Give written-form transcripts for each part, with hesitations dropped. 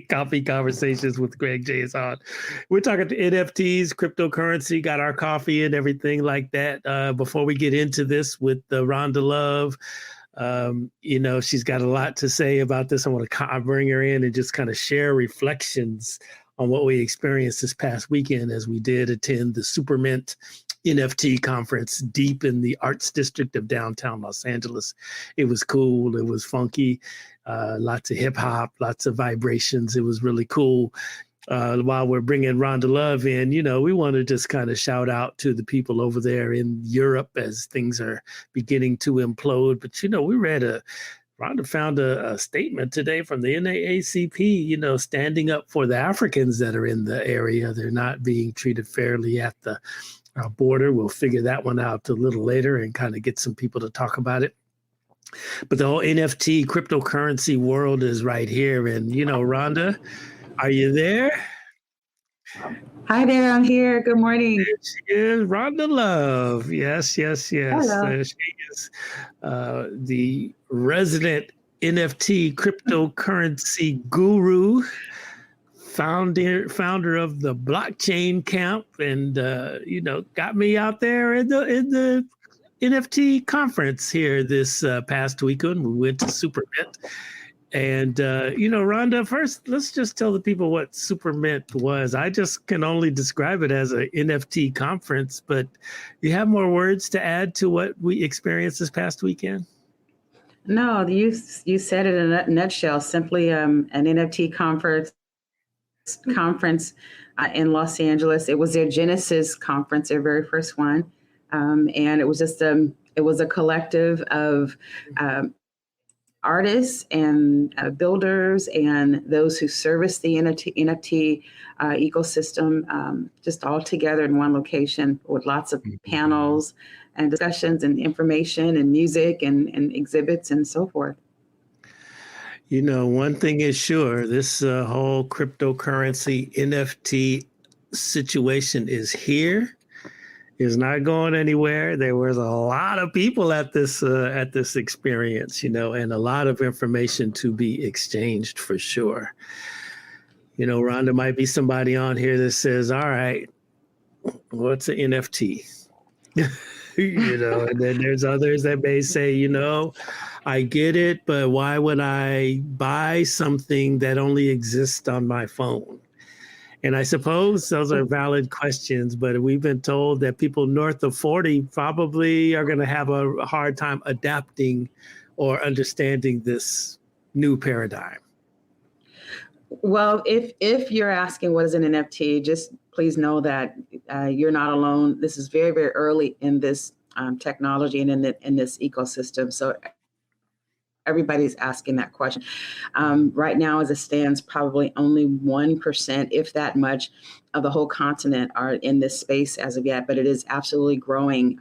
Coffee Conversations with Greg J is on. We're talking to NFTs, cryptocurrency, got our coffee and everything like that. Before we get into this with Rhonda Love, she's got a lot to say about this. I want to bring her in and just kind of share reflections on what we experienced this past weekend as we did attend the Supermint NFT Conference deep in the arts district of downtown Los Angeles. It was cool. It was funky. Lots of hip hop, lots of vibrations. It was really cool. While we're bringing Rhonda Love in, we want to just kind of shout out to the people over there in Europe as things are beginning to implode. But, Rhonda found a statement today from the NAACP, standing up for the Africans that are in the area. They're not being treated fairly at the border. We'll figure that one out a little later and kind of get some people to talk about it. But the whole NFT cryptocurrency world is right here. And, Rhonda, are you there? Hi there, I'm here. Good morning. There she is, Rhonda Love. Yes. Hello. She is the resident NFT cryptocurrency guru, founder of the blockchain camp, and got me out there in the NFT conference here this past weekend. We went to Supermint. And, Rhonda, first, let's just tell the people what Supermint was. I just can only describe it as an NFT conference, but you have more words to add to what we experienced this past weekend? No, you said it in a nutshell. Simply an NFT conference in Los Angeles. It was their Genesis conference, their very first one. And it was just it was a collective of artists and builders and those who service the NFT ecosystem, just all together in one location with lots of panels and discussions and information and music and exhibits and so forth. One thing is sure, this whole cryptocurrency NFT situation is here. Is not going anywhere. There was a lot of people at this experience, and a lot of information to be exchanged for sure. Rhonda might be somebody on here that says, all right, what's an NFT? And then there's others that may say, I get it, but why would I buy something that only exists on my phone? And I suppose those are valid questions, but we've been told that people north of 40 probably are going to have a hard time adapting or understanding this new paradigm. Well, if you're asking what is an NFT, just please know that you're not alone. This is very, very early in this technology and in this ecosystem. So everybody's asking that question. Right now, as it stands, probably only 1%, if that much, of the whole continent are in this space as of yet, but it is absolutely growing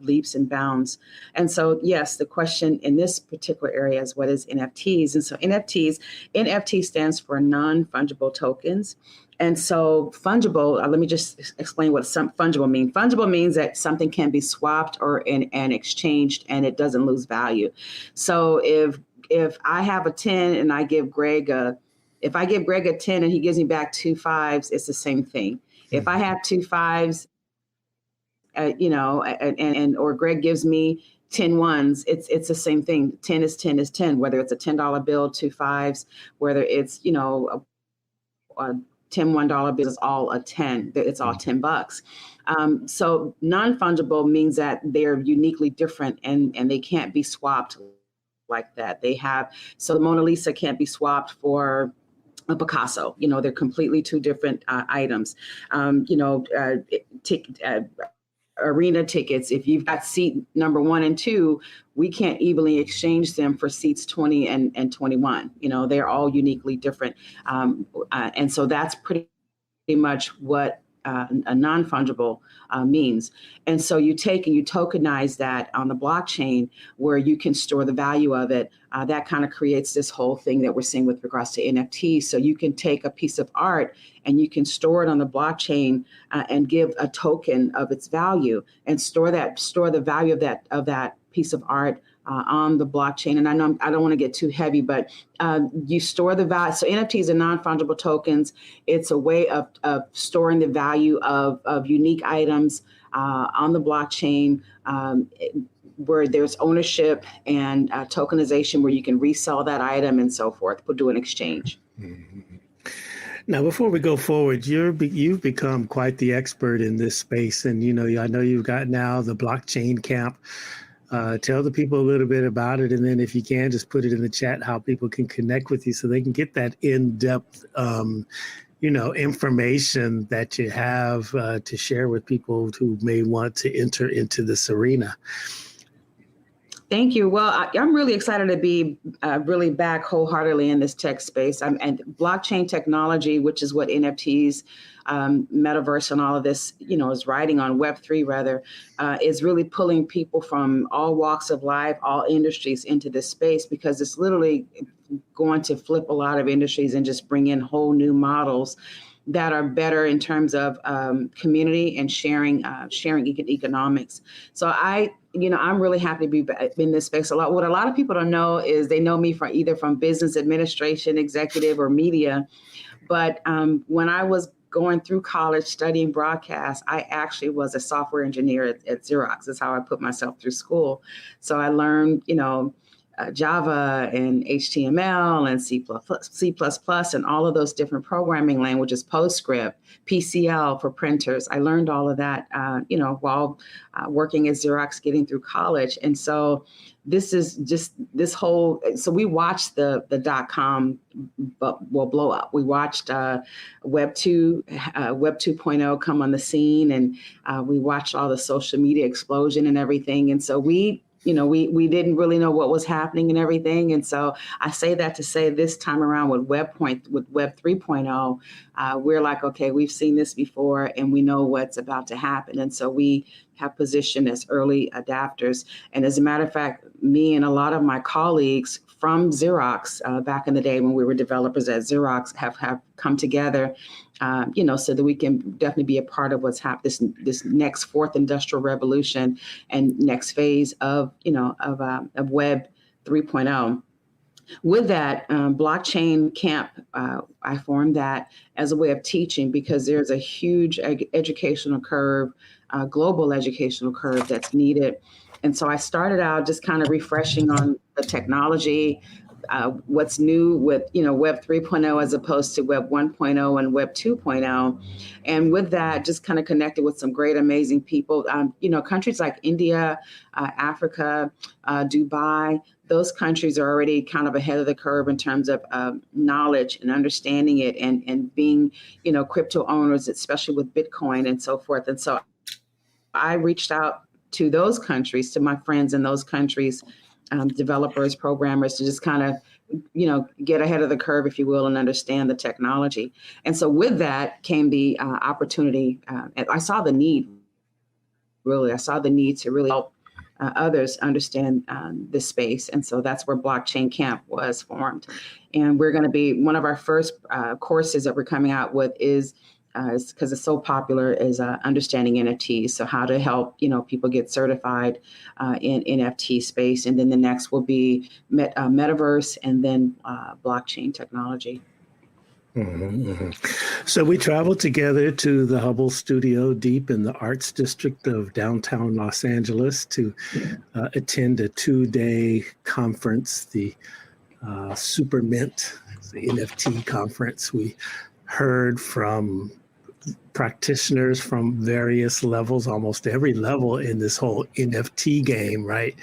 leaps and bounds. And so, yes, the question in this particular area is what is NFTs? And so NFT stands for non-fungible tokens. And so fungible, let me just explain what fungible means. Fungible means that something can be swapped and exchanged and it doesn't lose value. So if I have a 10 and I give Greg if I give Greg a 10 and he gives me back 2 5s, it's the same thing. If I have 2 5s, or Greg gives me 10 ones, it's the same thing. 10 is 10 is 10, whether it's a $10 bill, 2 5s, whether it's, a 10 $1 bills, all a 10, it's all $10. So non-fungible means that they're uniquely different and they can't be swapped like that. So the Mona Lisa can't be swapped for a Picasso. They're completely two different items. Arena tickets, if you've got seat number 1 and 2, we can't evenly exchange them for seats 20 and 21. They're all uniquely different. And so that's pretty much what a non-fungible means. And so you take and you tokenize that on the blockchain where you can store the value of it. That kind of creates this whole thing that we're seeing with regards to NFTs. So you can take a piece of art and you can store it on the blockchain and give a token of its value and store the value of that piece of art on the blockchain. And I know I don't want to get too heavy, but you store the value. So NFTs are non-fungible tokens. It's a way of storing the value of unique items on the blockchain, where there's ownership and tokenization, where you can resell that item and so forth, do an exchange. Mm-hmm. Now, before we go forward, you've become quite the expert in this space. And, I know you've got now the blockchain camp. Tell the people a little bit about it. And then if you can, just put it in the chat how people can connect with you so they can get that in-depth, information that you have to share with people who may want to enter into this arena. Thank you. Well, I'm really excited to be really back wholeheartedly in this tech space. And blockchain technology, which is what NFTs, metaverse, and all of this, is riding on Web3 rather, is really pulling people from all walks of life, all industries into this space, because it's literally going to flip a lot of industries and just bring in whole new models that are better in terms of community and sharing economics. So I'm really happy to be in this space. What a lot of people don't know is they know me from business administration, executive, or media. But when I was going through college studying broadcast, I actually was a software engineer at Xerox. That's how I put myself through school. So I learned, Java and HTML and C++ and all of those different programming languages, PostScript, PCL for printers. I learned all of that, while working at Xerox, getting through college. And so this is just so we watched the .com blow up. We watched Web 2.0 come on the scene, and we watched all the social media explosion and everything. And so we didn't really know what was happening and everything. And so I say that to say this time around with Web 3.0, we're like, okay, we've seen this before and we know what's about to happen. And so we have positioned as early adapters. And as a matter of fact, me and a lot of my colleagues from Xerox back in the day when we were developers at Xerox have come together, so that we can definitely be a part of what's happening, this next fourth industrial revolution and next phase of Web 3.0. With that blockchain camp, I formed that as a way of teaching, because there's a huge educational curve, global educational curve that's needed. And so I started out just kind of refreshing on the technology, what's new with Web 3.0 as opposed to Web 1.0 and Web 2.0. And with that, just kind of connected with some great, amazing people. Countries like India, Africa, Dubai, those countries are already kind of ahead of the curve in terms of knowledge and understanding it and being, crypto owners, especially with Bitcoin and so forth. And so I reached out to those countries, to my friends in those countries, developers, programmers, to just kind of, get ahead of the curve, if you will, and understand the technology. And so with that came the opportunity. I saw the need, really. I saw the need to really help others understand this space. And so that's where Blockchain Camp was formed. And we're going to be, one of our first courses that we're coming out with is because it's so popular, is understanding NFTs. So how to help people get certified in NFT space, and then the next will be metaverse, and then blockchain technology. Mm-hmm, mm-hmm. So we traveled together to the Hubble Studio deep in the Arts District of downtown Los Angeles to attend a 2-day conference, the Supermint, the NFT conference. We heard from practitioners from various levels, almost every level in this whole NFT game, right?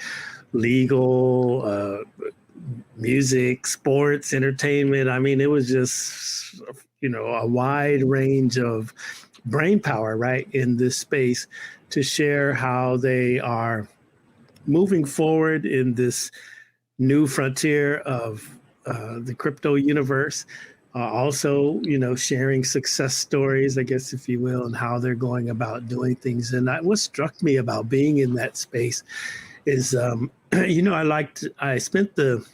Legal, music, sports, entertainment. I mean, it was just, a wide range of brain power, right, in this space to share how they are moving forward in this new frontier of the crypto universe. Also, sharing success stories, I guess, if you will, and how they're going about doing things. And what struck me about being in that space is, I spent the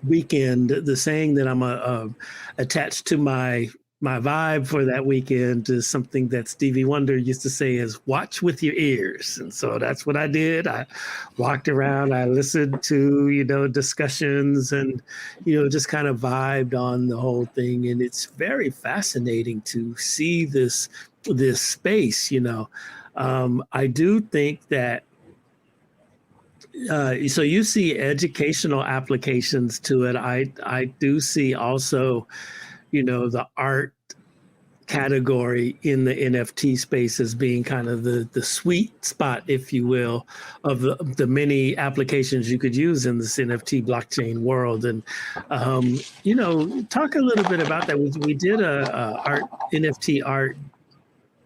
weekend, the saying that I'm attached to my my vibe for that weekend is something that Stevie Wonder used to say is watch with your ears. And so that's what I did. I walked around, I listened to, discussions and, just kind of vibed on the whole thing. And it's very fascinating to see this space. I do think that so you see educational applications to it. I do see also, the art category in the NFT space as being kind of the sweet spot, if you will, of the many applications you could use in this NFT blockchain world. And, talk a little bit about that. We did a NFT art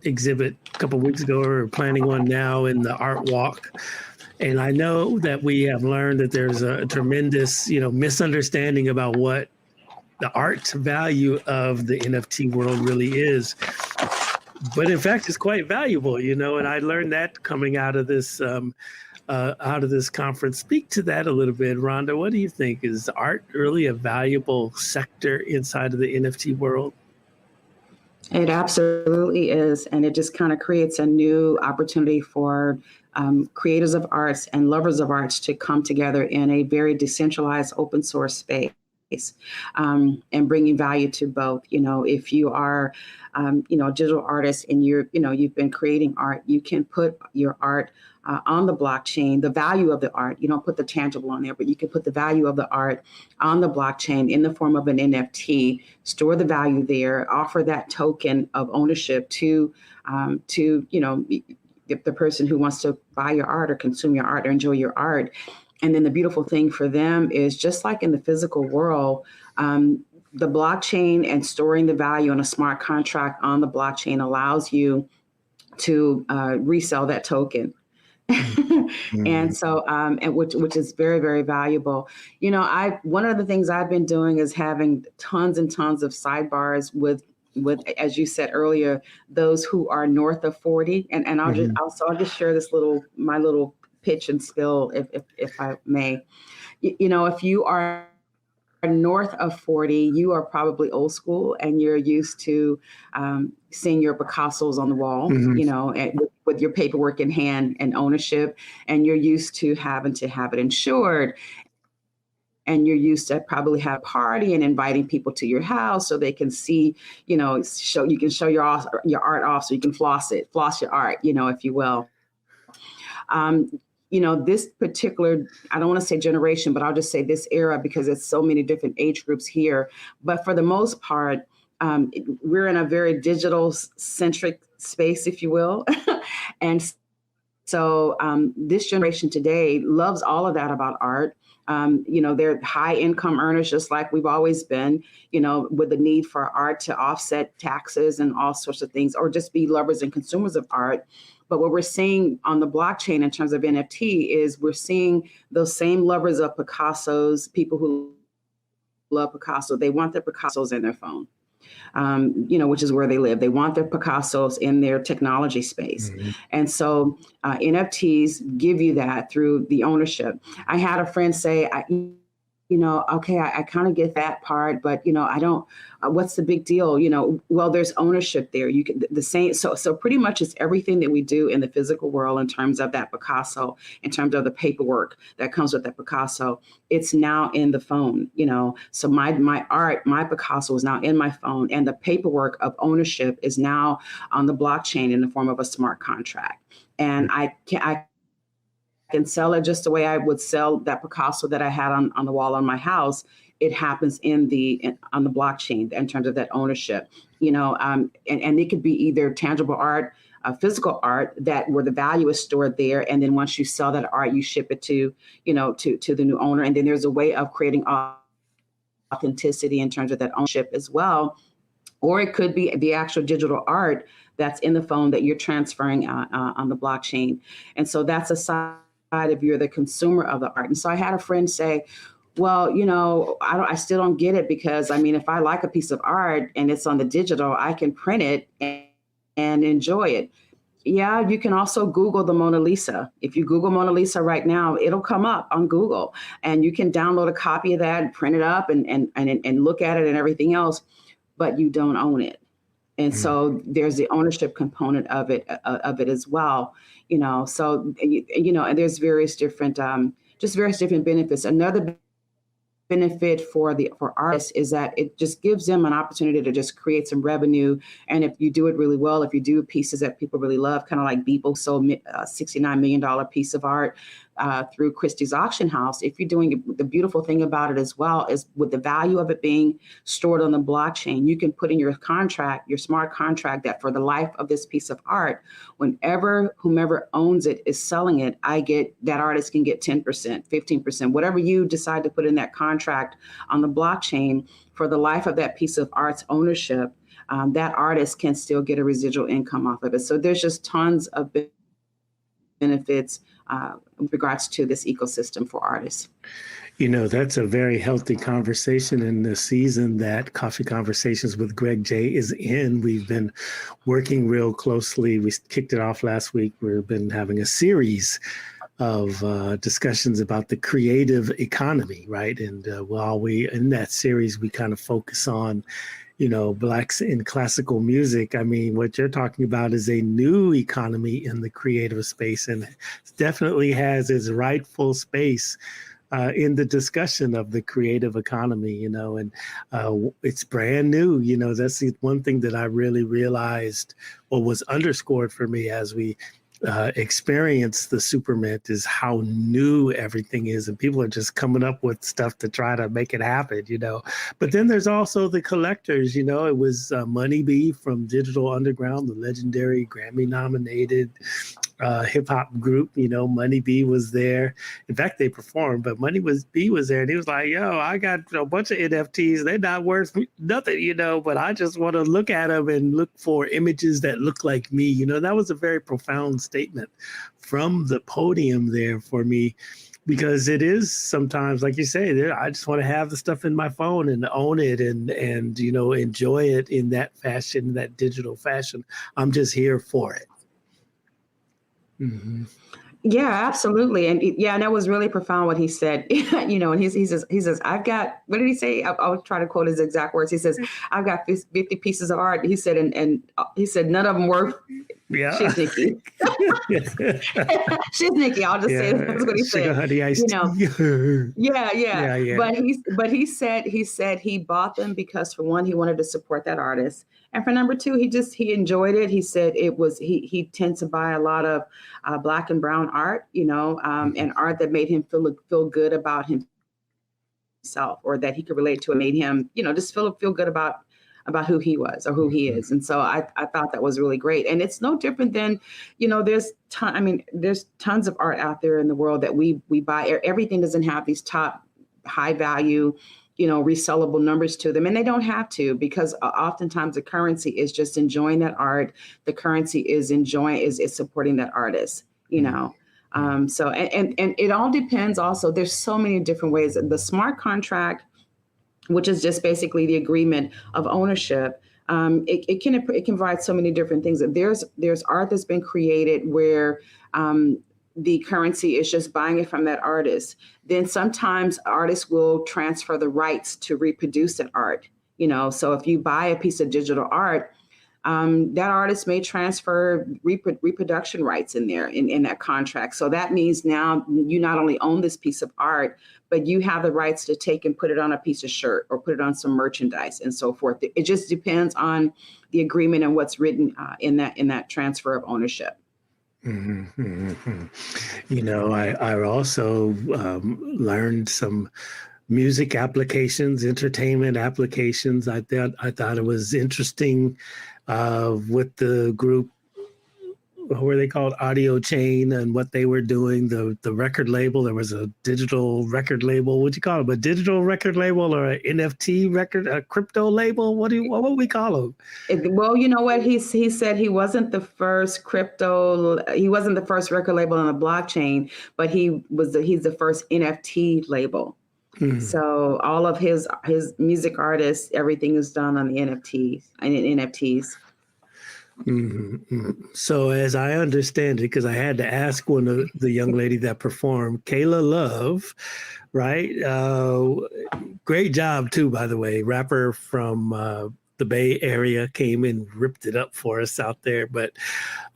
exhibit a couple of weeks ago. We're planning one now in the art walk. And I know that we have learned that there's a tremendous, misunderstanding about what the art value of the NFT world really is. But in fact, it's quite valuable, and I learned that coming out of this conference. Speak to that a little bit, Rhonda. What do you think? Is art really a valuable sector inside of the NFT world? It absolutely is. And it just kind of creates a new opportunity for creators of arts and lovers of arts to come together in a very decentralized open source space. And bringing value to both. If you are, a digital artist and you've been creating art, you can put your art on the blockchain, the value of the art. You don't put the tangible on there, but you can put the value of the art on the blockchain in the form of an NFT, store the value there, offer that token of ownership to the person who wants to buy your art or consume your art or enjoy your art. And then the beautiful thing for them is just like in the physical world, the blockchain and storing the value in a smart contract on the blockchain allows you to resell that token. And so, which is very, very valuable. One of the things I've been doing is having tons and tons of sidebars with, as you said earlier, those who are north of 40. And I'll just share my little pitch and spill, if I may. If you are north of 40, you are probably old school and you're used to seeing your Picassos on the wall, with your paperwork in hand and ownership, and you're used to having to have it insured. And you're used to probably have a party and inviting people to your house so they can see, you can show your art off so you can floss your art, if you will. This particular, I don't want to say generation, but I'll just say this era because it's so many different age groups here. But for the most part, we're in a very digital centric space, if you will. And so this generation today loves all of that about art. They're high income earners, just like we've always been, with the need for art to offset taxes and all sorts of things, or just be lovers and consumers of art. But what we're seeing on the blockchain in terms of NFT is we're seeing those same lovers of Picassos, people who love Picasso, they want their Picassos in their phone, which is where they live. They want their Picassos in their technology space. Mm-hmm. And so NFTs give you that through the ownership. I had a friend say, I kind of get that part, but, I don't, what's the big deal? Well, there's ownership there. You can, the same. So pretty much it's everything that we do in the physical world in terms of that Picasso, in terms of the paperwork that comes with that Picasso, it's now in the phone, so my art, my Picasso is now in my phone, and the paperwork of ownership is now on the blockchain in the form of a smart contract. And I can sell it just the way I would sell that Picasso that I had on the wall on my house. It happens on the blockchain in terms of that ownership, and it could be either tangible art, physical art where the value is stored there. And then once you sell that art, you ship it to the new owner. And then there's a way of creating authenticity in terms of that ownership as well. Or it could be the actual digital art that's in the phone that you're transferring on the blockchain. And so that's a side if you're the consumer of the art. And so I had a friend say, well, I still don't get it because, if I like a piece of art and it's on the digital, I can print it and enjoy it. Yeah, you can also Google the Mona Lisa. If you Google Mona Lisa right now, it'll come up on Google, and you can download a copy of that and print it up and look at it and everything else. but you don't own it. And so there's the ownership component of it as well, so, and there's various different, just various different benefits. Another benefit for artists is that it just gives them an opportunity to just create some revenue. And if you do it really well, if you do pieces that people really love, kind of like Beeple sold a $69 million piece of art through Christie's auction house. If you're doing it, the beautiful thing about it as well is with the value of it being stored on the blockchain, you can put in your contract, your smart contract, that for the life of this piece of art, whenever whomever owns it is selling it, that artist can get 10%, 15%, whatever you decide to put in that contract on the blockchain for the life of that piece of art's ownership. That artist can still get a residual income off of it. So there's just tons of benefits with regards to this ecosystem for artists. That's a very healthy conversation in the season that Coffee Conversations with Greg J is in. We've been working real closely. We kicked it off last week. We've been having a series of discussions about the creative economy, right? And while in that series, we kind of focus on Blacks in classical music. I mean, what you're talking about is a new economy in the creative space, and definitely has its rightful space in the discussion of the creative economy, and it's brand new. That's the one thing that I really realized, or was underscored for me as we experience the Supermint, is how new everything is, and people are just coming up with stuff to try to make it happen, But then there's also the collectors, it was Money B from Digital Underground, the legendary Grammy-nominated hip hop group. Money B was there. In fact, they performed, but B was there, and he was like, "Yo, I got a bunch of NFTs. They're not worth nothing, but I just want to look at them and look for images that look like me." That was a very profound statement from the podium there for me, because it is sometimes, like you say, I just want to have the stuff in my phone and own it and enjoy it in that fashion, that digital fashion. I'm just here for it. Mm-hmm. Yeah, absolutely. And and that was really profound what he said, and he says, I've got, what did he say? I'll try to quote his exact words. He says, I've got 50 pieces of art. He said, and he said, none of them worth Shiznicki. Shiznicki, I'll just say that's what he said. Honey, Yeah. But he said he bought them because, for one, he wanted to support that artist. And for number two, he enjoyed it. He said he tends to buy a lot of Black and brown art, and art that made him feel good about himself, or that he could relate to, and made him, just feel good about who he was or who he is. And so I thought that was really great. And it's no different than, there's tons of art out there in the world that we buy. Everything doesn't have these top high value, resellable numbers to them. And they don't have to, because oftentimes the currency is just enjoying that art. The currency is supporting that artist, So, and it all depends also. There's so many different ways. The smart contract, which is just basically the agreement of ownership, it can provide so many different things. There's art that's been created where the currency is just buying it from that artist. Then sometimes artists will transfer the rights to reproduce that art. So if you buy a piece of digital art, that artist may transfer reproduction rights in there in that contract. So that means now you not only own this piece of art, but you have the rights to take and put it on a piece of shirt or put it on some merchandise and so forth. It just depends on the agreement and what's written in that transfer of ownership. Mm-hmm, mm-hmm. I also learned some music applications, entertainment applications. I thought it was interesting with the group, what were they called? Audio Chain, and what they were doing, the record label. There was a digital record label. What'd you call it? A digital record label or an NFT record, a crypto label? What would we call them? Well, you know what? He said he wasn't the first he wasn't the first record label on the blockchain, but he's the first NFT label. Mm-hmm. So all of his music artists, everything is done on the NFTs and in NFTs. Mm-hmm, mm-hmm. So as I understand it, because I had to ask one of the young lady that performed, Kayla Love, right? Great job too, by the way, rapper from the Bay Area came and ripped it up for us out there. But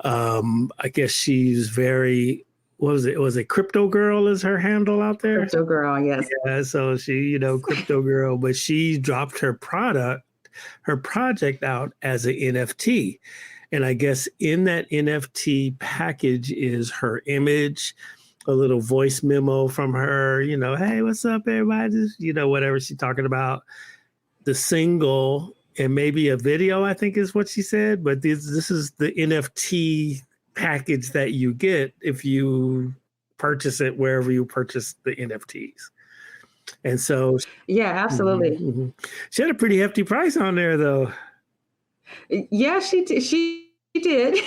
I guess she's very, what was it? Was it Crypto Girl is her handle out there? Crypto Girl, yes. Yeah, so she, Crypto Girl, but she dropped her project out as an NFT. And I guess in that NFT package is her image, a little voice memo from her, hey, what's up, everybody? Just, whatever she's talking about. The single and maybe a video, I think is what she said. But this is the NFT package that you get if you purchase it wherever you purchase the NFTs. And so, yeah, absolutely. Mm-hmm. She had a pretty hefty price on there, though. Yeah, she did.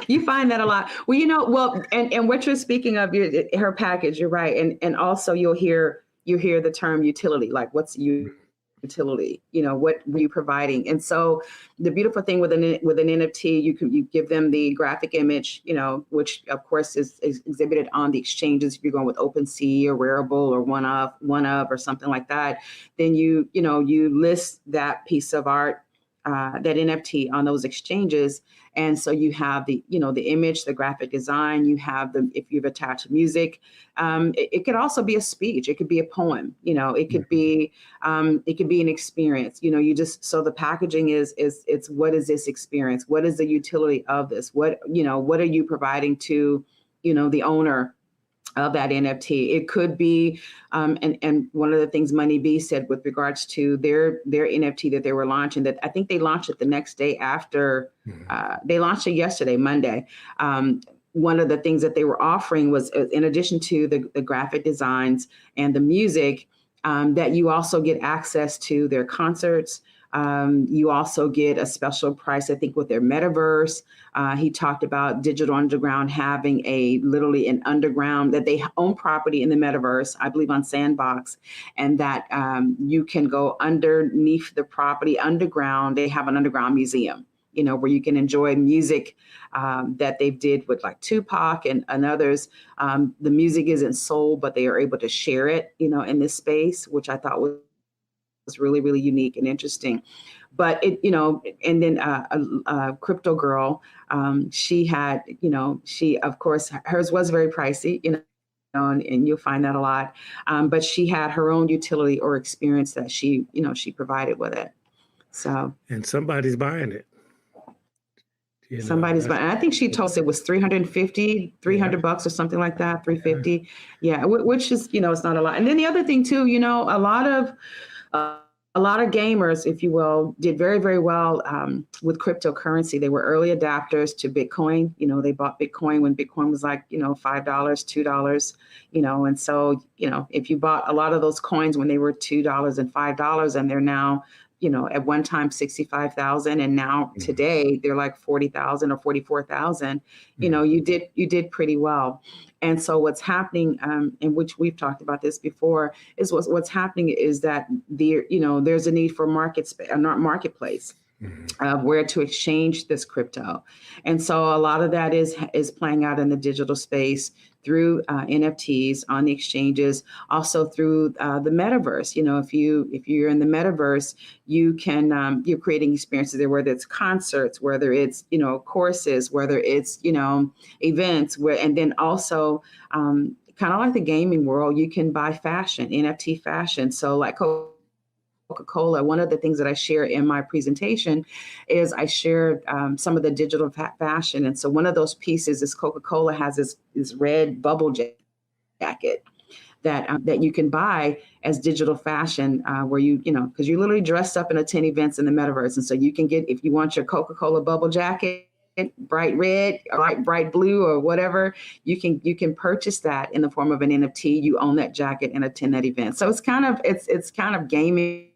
You find that a lot. Well, and what you're speaking of, her package, you're right, and also you hear the term utility, like what's utility, what were you providing? And so the beautiful thing with an NFT, you give them the graphic image, which of course is exhibited on the exchanges. If you're going with OpenSea or Wearable or OneUp or something like that, then you list that piece of art, that NFT on those exchanges. And so you have the image, the graphic design, you have if you've attached music, it could also be a speech. It could be a poem, it could be an experience, so the packaging is what is this experience? What is the utility of this? What are you providing to, the owner of that NFT? It could be, and one of the things Money B said with regards to their NFT that they were launching, that I think they launched it the next day after, they launched it yesterday, Monday. One of the things that they were offering was, in addition to the graphic designs and the music, that you also get access to their concerts. You also get a special price, I think, with their metaverse. He talked about Digital Underground having literally an underground, that they own property in the metaverse, I believe on Sandbox, and that you can go underneath the property underground. They have an underground museum, where you can enjoy music that they did with like Tupac and others. The music isn't sold, but they are able to share it, in this space, which I thought was really, really unique and interesting. But and then Crypto Girl, she had, she, of course, hers was very pricey, and you'll find that a lot. But she had her own utility or experience that she provided with it. So, and somebody's buying it. Somebody's buying. I think she told us it was $300 bucks or something like that, 350. Yeah, which is, it's not a lot. And then the other thing too, a lot of gamers, if you will, did very, very well with cryptocurrency. They were early adapters to Bitcoin. They bought Bitcoin when Bitcoin was like, $5, $2, and so, if you bought a lot of those coins when they were $2 and $5, and they're now, at one time 65,000, and now today they're like 40,000 or 44,000. You did pretty well. And so what's happening, in which we've talked about this before, is what's happening is that there's a need for marketplace. Where to exchange this crypto. And so a lot of that is playing out in the digital space through NFTs on the exchanges, also through the metaverse. If you're in the metaverse, you can you're creating experiences there, whether it's concerts, whether it's courses, whether it's events, and then also kind of like the gaming world, you can buy fashion, NFT fashion. So like Coca-Cola, one of the things that I share in my presentation is I share some of the digital fashion. And so one of those pieces is Coca-Cola has this red bubble jacket that you can buy as digital fashion, where because you literally dressed up and attend events in the metaverse. And so you can get, if you want your Coca-Cola bubble jacket, bright red, or bright blue, or whatever, you can purchase that in the form of an NFT. You own that jacket and attend that event. So it's kind of gaming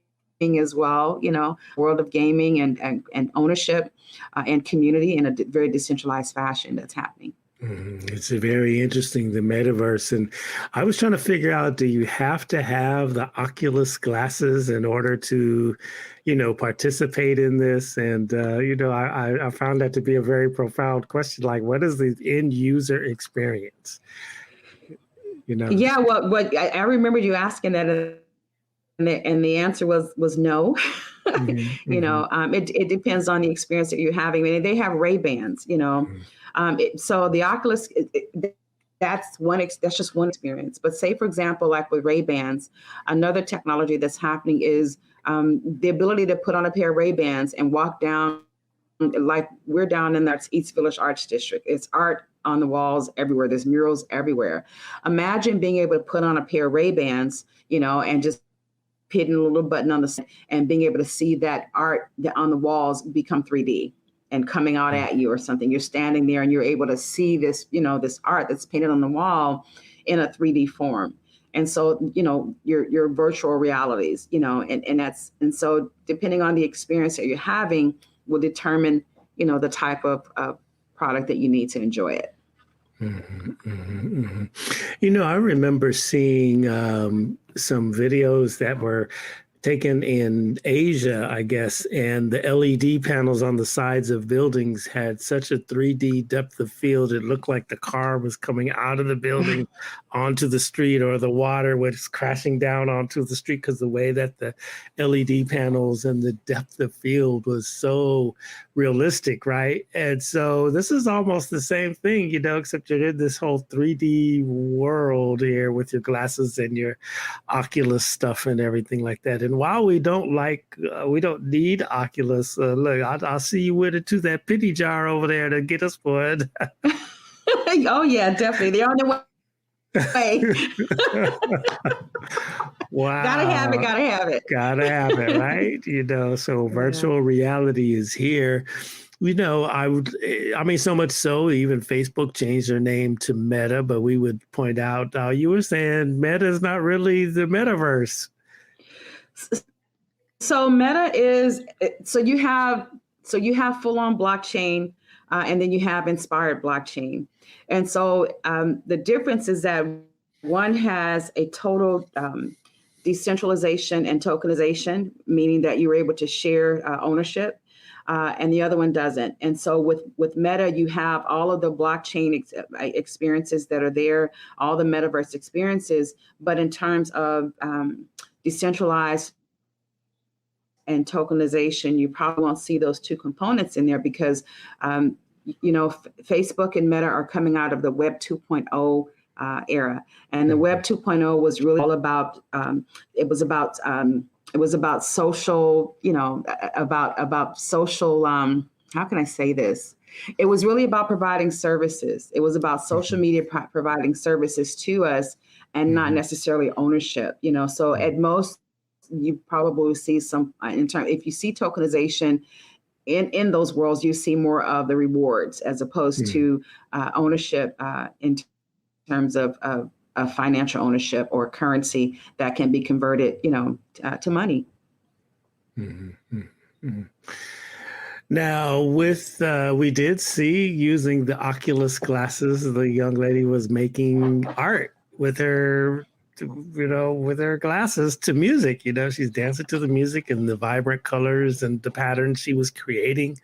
as well, world of gaming and ownership and community in a very decentralized fashion that's happening. It's very interesting, the metaverse. And I was trying to figure out, do you have to have the Oculus glasses in order to, participate in this? And, I found that to be a very profound question. Like, what is the end user experience? Yeah, what I remember you asking that the answer was no. Mm-hmm, mm-hmm. It depends on the experience that you're having. I mean, they have Ray-Bans, so the Oculus, that's just one experience. But say, for example, like with Ray-Bans, another technology that's happening is the ability to put on a pair of Ray-Bans and walk down, like we're down in that East Village Arts District. It's art on the walls everywhere. There's murals everywhere. Imagine being able to put on a pair of Ray-Bans, and just hitting a little button on the side and being able to see that art on the walls become 3D and coming out at you or something. You're standing there and you're able to see this, this art that's painted on the wall in a 3D form. And so, your virtual realities, and so depending on the experience that you're having will determine, the type of product that you need to enjoy it. Mm-hmm, mm-hmm, mm-hmm. I remember seeing some videos that were taken in Asia, I guess, and the LED panels on the sides of buildings had such a 3D depth of field. It looked like the car was coming out of the building onto the street, or the water was crashing down onto the street, because the way that the LED panels and the depth of field was so realistic, right? And so this is almost the same thing, except you're in this whole 3D world here with your glasses and your Oculus stuff and everything like that. And while we don't need Oculus, look, I'll see you with it to that penny jar over there to get us for it. Oh yeah, definitely. They're on their way. Wow. Gotta have it. Gotta have it, right? So virtual reality is here. So much so even Facebook changed their name to Meta, but we would point out, you were saying Meta is not really the metaverse. So Meta is, so you have full on blockchain, and then you have inspired blockchain. And so the difference is that one has a total decentralization and tokenization, meaning that you're able to share ownership, and the other one doesn't. And so with Meta, you have all of the blockchain experiences that are there, all the metaverse experiences, but in terms of decentralized and tokenization, you probably won't see those two components in there because, Facebook and Meta are coming out of the Web 2.0 era. And the Web 2.0 was really all about, it was about social, about social, how can I say this? It was really about providing services. It was about social media providing services to us and not necessarily ownership, So at most, you probably see some, if you see tokenization in those worlds, you see more of the rewards as opposed to ownership in terms of financial ownership or currency that can be converted, to money. Mm-hmm. Mm-hmm. Now, we did see using the Oculus glasses, the young lady was making art with her glasses to music. She's dancing to the music, and the vibrant colors and the patterns she was creating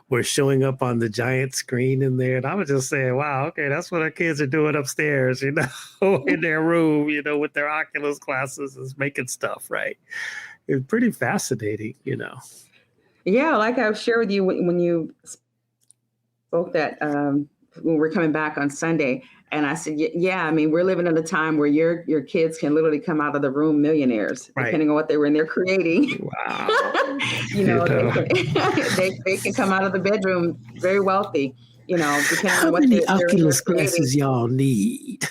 were showing up on the giant screen in there. And I was just saying, wow, okay, that's what our kids are doing upstairs, in their room, with their Oculus glasses, is making stuff, right? It's pretty fascinating, Yeah, like I shared with you when you spoke that when we're coming back on Sunday, and I said, yeah, I mean, we're living in a time where your kids can literally come out of the room millionaires, depending on what they were in there creating. Wow. They can come out of the bedroom very wealthy, depending on what many Oculus glasses y'all need.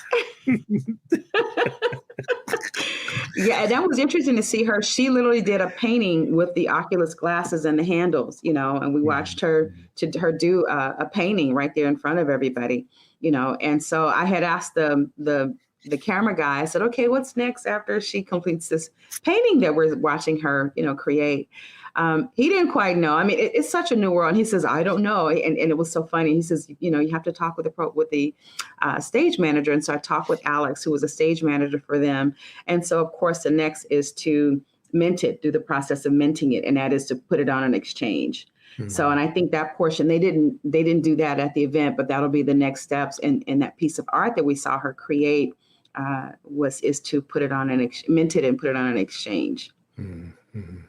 Yeah, and that was interesting to see her. She literally did a painting with the Oculus glasses and the handles, and we watched her do a painting right there in front of everybody, And so I had asked the camera guy, I said, okay, what's next after she completes this painting that we're watching her, create? He didn't quite know. I mean, it's such a new world. And he says, I don't know. And it was so funny. He says, you have to talk with the stage manager. And so I talked with Alex, who was a stage manager for them. And so, of course, the next is to mint it, do the process of minting it. And that is to put it on an exchange. Mm-hmm. So, and I think that portion, they didn't do that at the event, but that'll be the next steps in that piece of art that we saw her create. is to put it on mint it and put it on an exchange. Mm-hmm.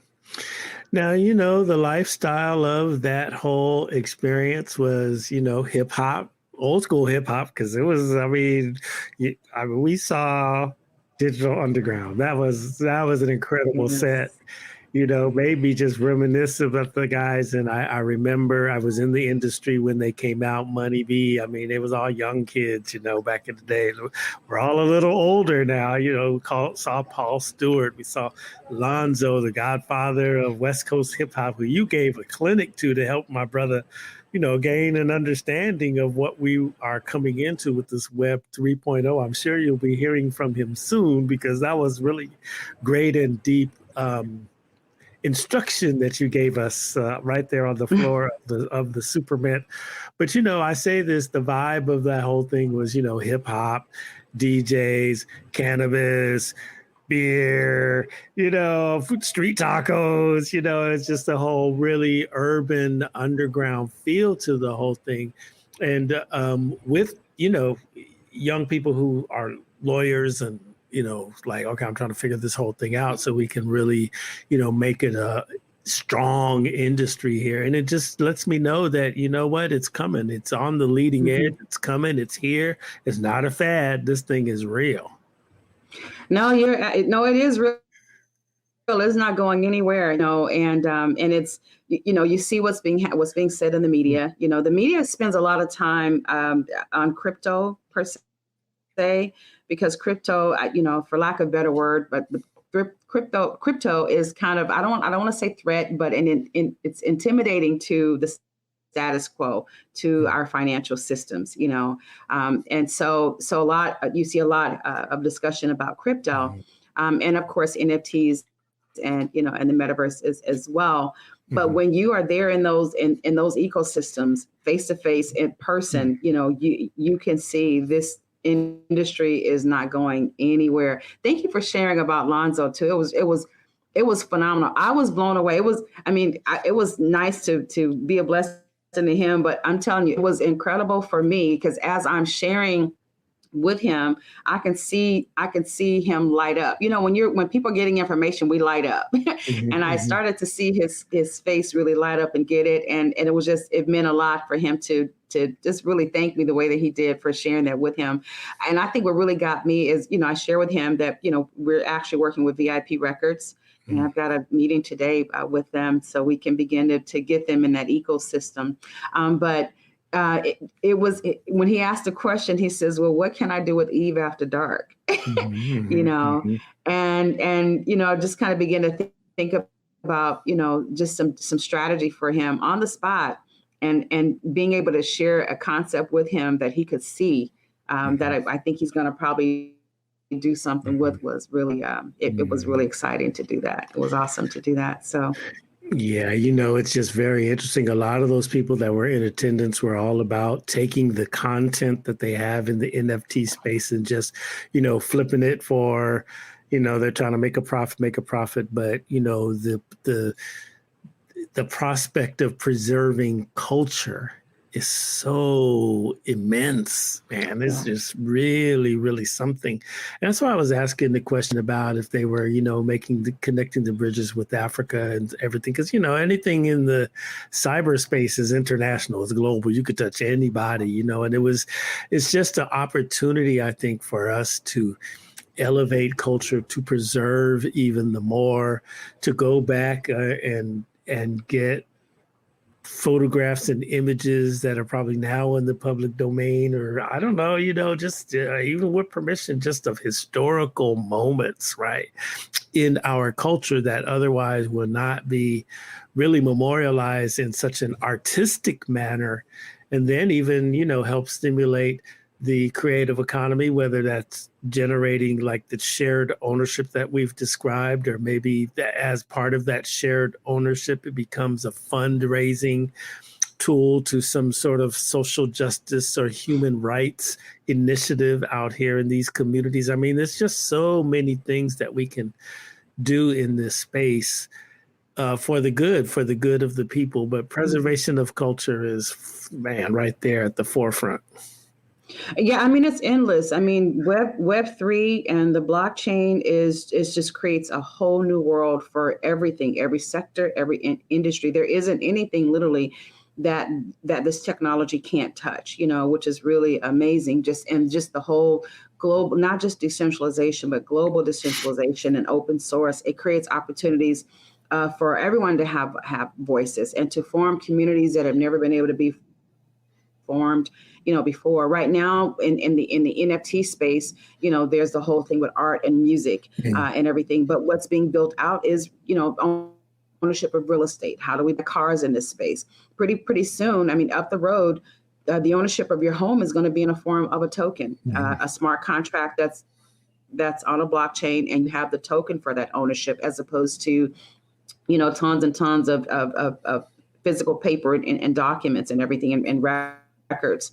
Now, the lifestyle of that whole experience was, hip hop, old school hip hop, because it was, we saw Digital Underground. That was an incredible set. Yes. Made me just reminisce about the guys. And I remember I was in the industry when they came out, Money B. I mean, it was all young kids, back in the day. We're all a little older now, saw Paul Stewart. We saw Lonzo, the godfather of West Coast hip hop, who you gave a clinic to help my brother, gain an understanding of what we are coming into with this Web 3.0. I'm sure you'll be hearing from him soon, because that was really great and deep instruction that you gave us right there on the floor of the Supermint. But, I say this, the vibe of that whole thing was, hip hop, DJs, cannabis, beer, street tacos, it's just a whole really urban underground feel to the whole thing. And with, young people who are lawyers and, like, okay, I'm trying to figure this whole thing out so we can really, make it a strong industry here. And it just lets me know that, what, it's coming. It's on the leading edge. It's coming. It's here. It's not a fad. This thing is real. No, it is real. It's not going anywhere, and it's, you see what's being said in the media. The media spends a lot of time on crypto per se, because crypto, for lack of a better word, but crypto is kind of, I don't want to say threat, but it's intimidating to the status quo, to our financial systems, and so you see a lot of discussion about crypto, and of course NFTs, and and the metaverse as well. But when you are there in those ecosystems, face to face, in person, you can see this industry is not going anywhere. Thank you for sharing about Lonzo too. It was phenomenal. I was blown away. It was nice to be a blessing to him, but I'm telling you, it was incredible for me, because as I'm sharing with him, I can see him light up. When people are getting information, we light up. And I started to see his face really light up and get it. And it meant a lot for him to just really thank me the way that he did for sharing that with him. And I think what really got me is, I share with him that, we're actually working with VIP Records. And I've got a meeting today with them so we can begin to get them in that ecosystem. But when he asked the question, he says, well, what can I do with Eve After Dark? And just kind of begin to think about, just some strategy for him on the spot, and being able to share a concept with him that he could see, that I think he's going to probably do something with, was really, it was really exciting to do that. It was awesome to do that. So. Yeah, it's just very interesting. A lot of those people that were in attendance were all about taking the content that they have in the NFT space and just, flipping it for, they're trying to make a profit. But, the prospect of preserving culture is so immense, man. It's just really, really something. And that's why I was asking the question about if they were, connecting the bridges with Africa and everything. Because, anything in the cyberspace is international, it's global. You could touch anybody, and it's just an opportunity, I think, for us to elevate culture, to preserve even the more, to go back and get photographs and images that are probably now in the public domain, or I don't know, just even with permission, just of historical moments, right, in our culture that otherwise would not be really memorialized in such an artistic manner. And then even, help stimulate the creative economy, whether that's generating like the shared ownership that we've described, or maybe as part of that shared ownership, it becomes a fundraising tool to some sort of social justice or human rights initiative out here in these communities. I mean, there's just so many things that we can do in this space for the good of the people. But preservation of culture is, man, right there at the forefront. Yeah, I mean it's endless. I mean Web3 and the blockchain is just creates a whole new world for everything, every sector, every industry. There isn't anything literally that this technology can't touch, which is really amazing. Just the whole global, not just decentralization, but global decentralization and open source. It creates opportunities for everyone to have voices and to form communities that have never been able to be formed before. Right now in the NFT space, there's the whole thing with art and music and everything, but what's being built out is ownership of real estate. How do we buy cars in this space? Pretty soon, I mean, up the road, the ownership of your home is going to be in a form of a token, a smart contract that's on a blockchain, and you have the token for that ownership, as opposed to tons and tons of physical paper and documents and everything and records.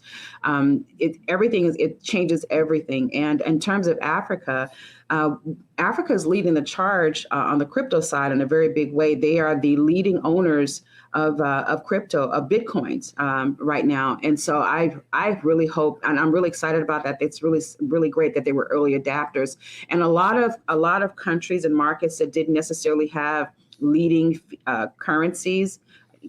It changes everything. And in terms of Africa, Africa is leading the charge on the crypto side in a very big way. They are the leading owners of crypto, of Bitcoins right now. And so I really hope, and I'm really excited about that. It's really, really great that they were early adapters. And a lot of countries and markets that didn't necessarily have leading currencies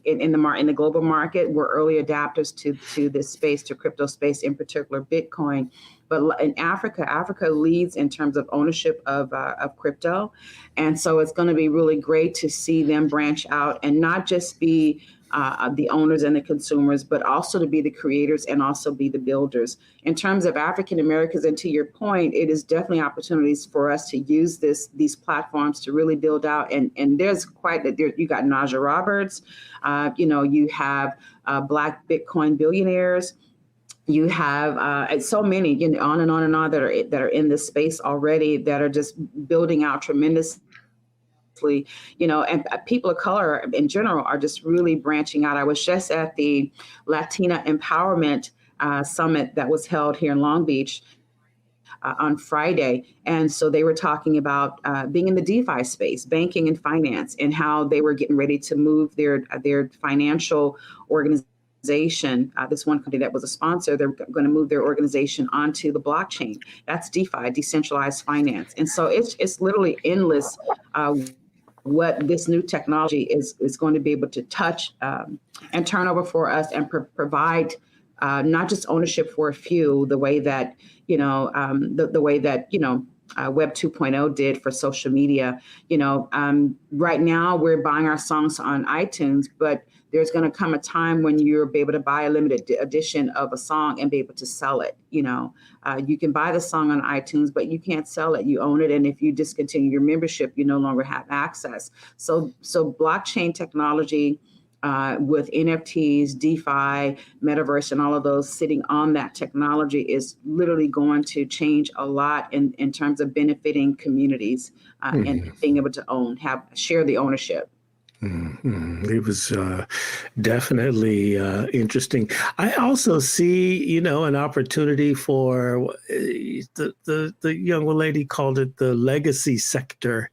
in the global market were early adapters to this space, to crypto space, in particular Bitcoin. But in Africa leads in terms of ownership of crypto, and so it's going to be really great to see them branch out and not just be the owners and the consumers, but also to be the creators and also be the builders. In terms of African Americans, and to your point, it is definitely opportunities for us to use these platforms to really build out. And there's you got Naja Roberts, you have Black Bitcoin billionaires. You have so many, on and on and on that are in this space already, that are just building out tremendously. And people of color in general are just really branching out. I was just at the Latina Empowerment Summit that was held here in Long Beach on Friday. And so they were talking about being in the DeFi space, banking and finance, and how they were getting ready to move their financial organization. This one company that was a sponsor, they're going to move their organization onto the blockchain. That's DeFi, decentralized finance. And so it's literally endless what this new technology is going to be able to touch and turn over for us and provide not just ownership for a few, the way that the way that Web 2.0 did for social media. Right now we're buying our songs on iTunes, but there's going to come a time when you'll be able to buy a limited edition of a song and be able to sell it. You can buy the song on iTunes, but you can't sell it. You own it. And if you discontinue your membership, you no longer have access. So blockchain technology with NFTs, DeFi, Metaverse, and all of those sitting on that technology is literally going to change a lot in terms of benefiting communities and being able to share the ownership. Mm-hmm. It was definitely interesting. I also see, an opportunity for the young lady called it the legacy sector,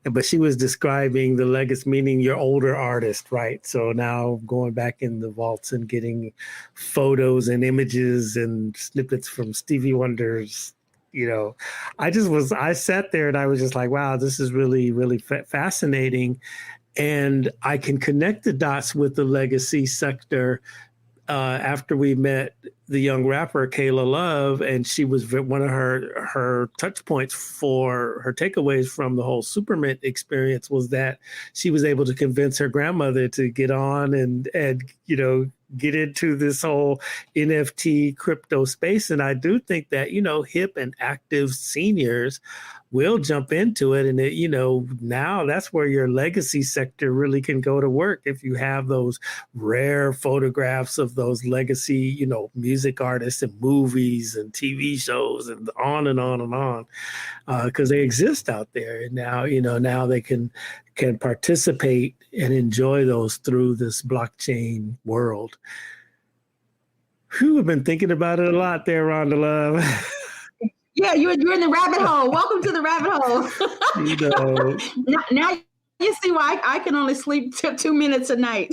but she was describing the legacy, meaning your older artist, right? So now going back in the vaults and getting photos and images and snippets from Stevie Wonder's. I sat there and I was just like, wow, this is really, really fascinating. And I can connect the dots with the legacy sector after we met the young rapper Kayla Love, and she was one of her touch points for her takeaways from the whole Supermint experience was that she was able to convince her grandmother to get on and get into this whole NFT crypto space. And I do think that, hip and active seniors will jump into it. And, now that's where your legacy sector really can go to work. If you have those rare photographs of those legacy, music artists and movies and TV shows and on and on and on, because they exist out there. And now, now they can participate and enjoy those through this blockchain world. Who have been thinking about it a lot there, Rhonda Love. Yeah, you're in the rabbit hole. Welcome to the rabbit hole. Now you see why I can only sleep 2 minutes a night.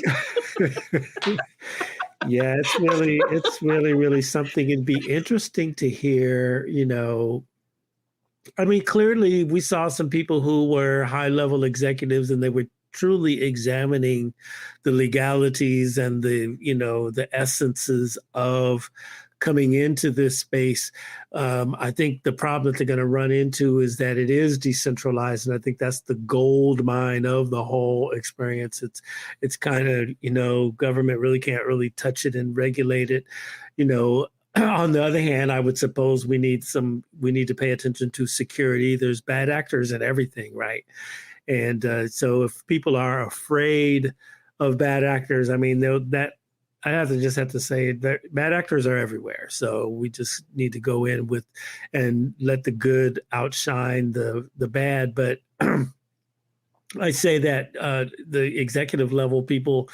Yeah, it's really something. It'd be interesting to hear, I mean, clearly we saw some people who were high level executives and they were truly examining the legalities and the essences of coming into this space. I think the problem that they're going to run into is that it is decentralized, and I think that's the gold mine of the whole experience. It's kind of government really can't really touch it and regulate it. You know, on the other hand, I would suppose we need to pay attention to security. There's bad actors in everything, right? And so if people are afraid of bad actors, I mean, that I have to say that bad actors are everywhere. So we just need to go in with and let the good outshine the bad. But I say that the executive level people,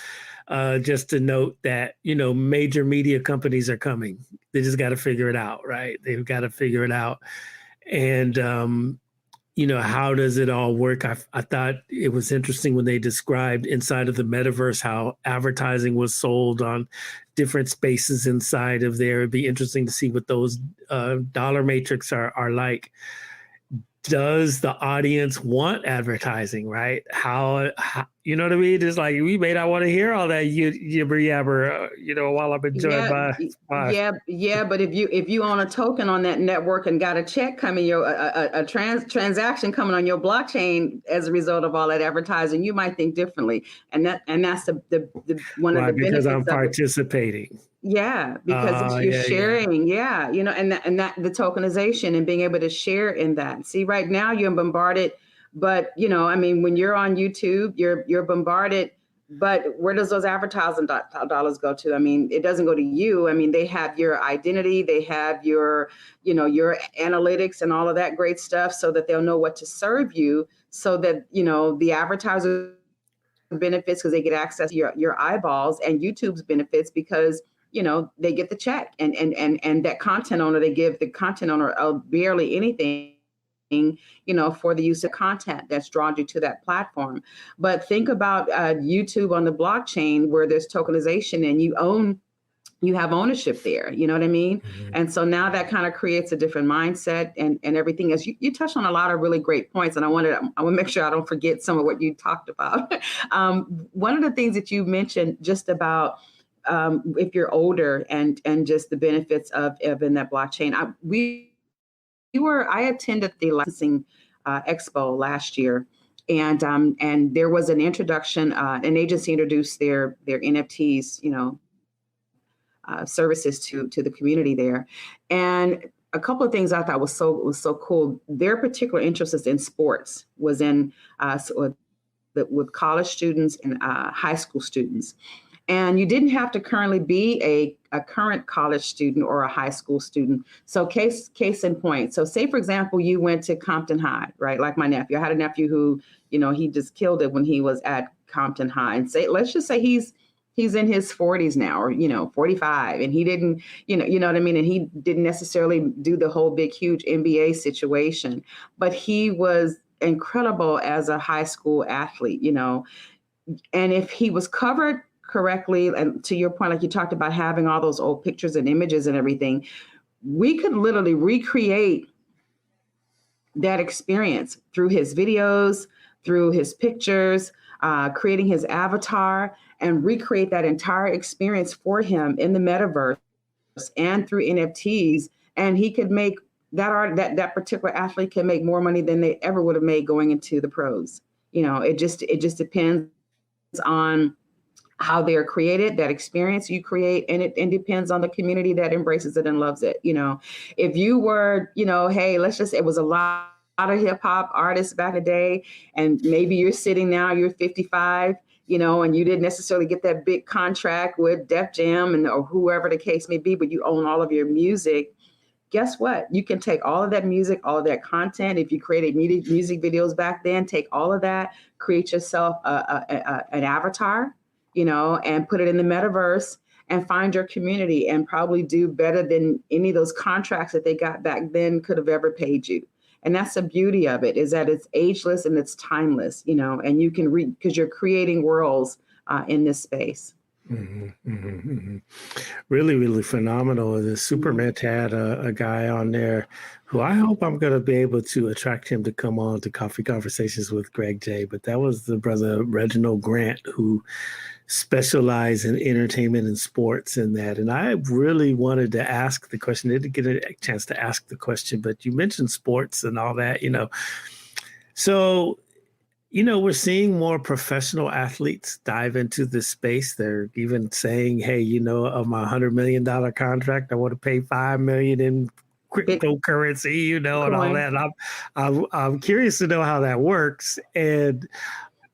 just to note that, major media companies are coming. They just got to figure it out, right? They've got to figure it out. And, how does it all work? I thought it was interesting when they described inside of the metaverse how advertising was sold on different spaces inside of there. It'd be interesting to see what those dollar matrix are like. Does the audience want advertising, right? How you know what I mean? It's like we may not want to hear all that yibber yabber, while I'm enjoying yeah. But if you own a token on that network and got a check coming, a transaction coming on your blockchain as a result of all that advertising, you might think differently. And that's the one of the benefits because I'm of participating. Yeah, because you're sharing, and that the tokenization and being able to share in that. See, right now you're bombarded, but I mean, when you're on YouTube, you're bombarded. But where does those advertising dollars go to? I mean, it doesn't go to you. I mean, they have your identity, they have your analytics and all of that great stuff, so that they'll know what to serve you, so that the advertiser benefits because they get access to your eyeballs, and YouTube's benefits because they get the check, and that content owner, they give the content owner barely anything, for the use of content that's drawn you to that platform. But think about YouTube on the blockchain, where there's tokenization and you have ownership there, you know what I mean? Mm-hmm. And so now that kind of creates a different mindset and everything. As you touched on a lot of really great points, and I want to make sure I don't forget some of what you talked about. One of the things that you mentioned just about if you're older and just the benefits of in that blockchain. I attended the licensing expo last year, and there was an introduction. An agency introduced their NFTs, services to the community there, and a couple of things I thought was so cool. Their particular interest is in sports, was in with college students and high school students. And you didn't have to currently be a current college student or a high school student. So case in point. So say, for example, you went to Compton High, right? Like my nephew. I had a nephew who, he just killed it when he was at Compton High. And let's just say he's in his 40s now, or, 45. And he didn't, you know what I mean? And he didn't necessarily do the whole big, huge NBA situation. But he was incredible as a high school athlete, And if he was covered correctly, and to your point, like you talked about having all those old pictures and images and everything, we could literally recreate that experience through his videos, through his pictures, creating his avatar, and recreate that entire experience for him in the metaverse and through NFTs. And he could make that particular athlete can make more money than they ever would have made going into the pros. It just depends on how they're created, that experience you create, and it depends on the community that embraces it and loves it. If you were, hey, it was a lot of hip hop artists back in the day, and maybe you're sitting now, you're 55, and you didn't necessarily get that big contract with Def Jam or whoever the case may be, but you own all of your music. Guess what? You can take all of that music, all of that content. If you created music videos back then, take all of that, create yourself an avatar, and put it in the metaverse and find your community, and probably do better than any of those contracts that they got back then could have ever paid you. And that's the beauty of it, is that it's ageless and it's timeless, and you can because you're creating worlds in this space. Mhm, mhm, mhm. Really, really phenomenal. The Supermint had a guy on there who I hope I'm going to be able to attract him to come on to Coffee Conversations with Greg J. But that was the brother Reginald Grant who specialized in entertainment and sports and that. And I really wanted to ask the question. I didn't get a chance to ask the question, but you mentioned sports and all that, you know. So we're seeing more professional athletes dive into this space. They're even saying, hey, of my $100 million contract, I want to pay 5 million in cryptocurrency, and all that. And I'm curious to know how that works. And,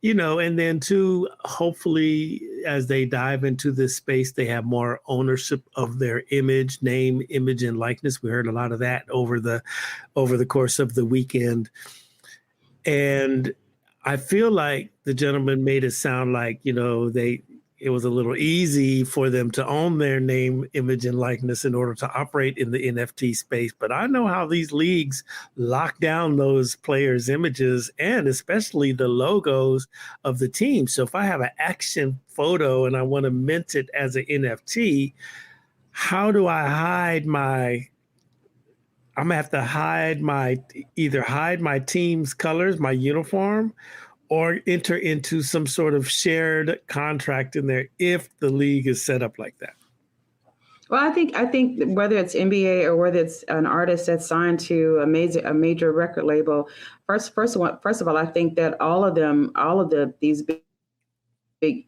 and then too, hopefully as they dive into this space, they have more ownership of their name, image, and likeness. We heard a lot of that over the course of the weekend. And I feel like the gentleman made it sound like, it was a little easy for them to own their name, image, and likeness in order to operate in the NFT space. But I know how these leagues lock down those players' images and especially the logos of the team. So if I have an action photo and I want to mint it as an NFT, how do I hide I'm gonna have to either hide my team's colors, my uniform, or enter into some sort of shared contract in there if the league is set up like that. Well, I think whether it's NBA or whether it's an artist that's signed to a major record label, first of all, I think that all of these big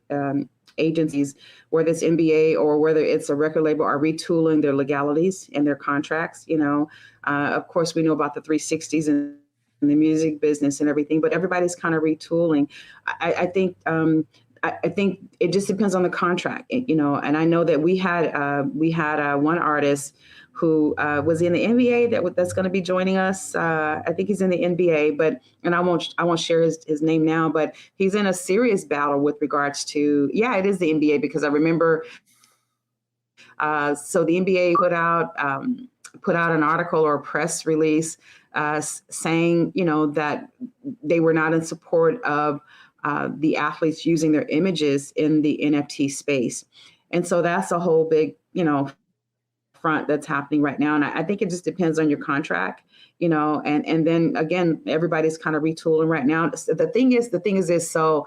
agencies, whether it's NBA or whether it's a record label, are retooling their legalities and their contracts. Of course, we know about the 360s and the music business and everything, but everybody's kind of retooling. I think it just depends on the contract, and I know that we had one artist who was in the NBA that's going to be joining us. I think he's in the NBA, and I won't share his name now, but he's in a serious battle with regards to, it is the NBA, because I remember, so the NBA put out an article or a press release saying, that they were not in support of the athletes using their images in the NFT space. And so that's a whole big, front that's happening right now. And I think it just depends on your contract, and then again, everybody's kind of retooling right now. The thing is this, so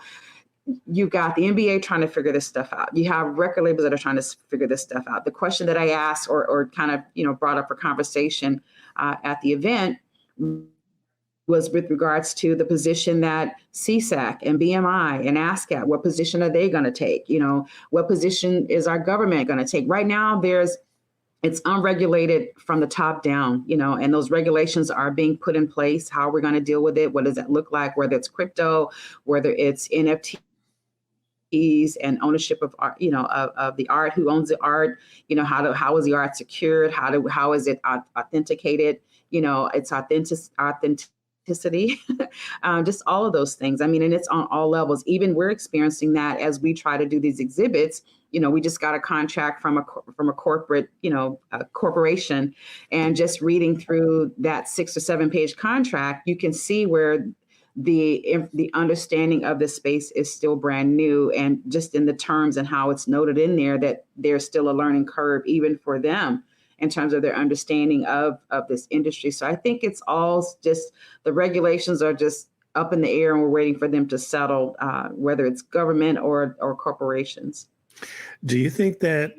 you've got the NBA trying to figure this stuff out. You have record labels that are trying to figure this stuff out. The question that I asked or kind of, brought up for conversation at the event was with regards to the position that CSAC and BMI and ASCAP, what position are they going to take? What position is our government going to take? Right now, it's unregulated from the top down, and those regulations are being put in place. How we're going to deal with it? What does that look like? Whether it's crypto, whether it's NFTs and ownership of art, of the art, who owns the art, how is the art secured? How is it authenticated? Its authenticity, just all of those things. I mean, and it's on all levels. Even we're experiencing that as we try to do these exhibits. We just got a contract from a corporate, a corporation, and just reading through that 6 or 7 page contract, you can see where the understanding of the space is still brand new, and just in the terms and how it's noted in there that there's still a learning curve even for them in terms of their understanding of this industry. So I think it's all just the regulations are just up in the air, and we're waiting for them to settle, whether it's government or corporations. Do you think that,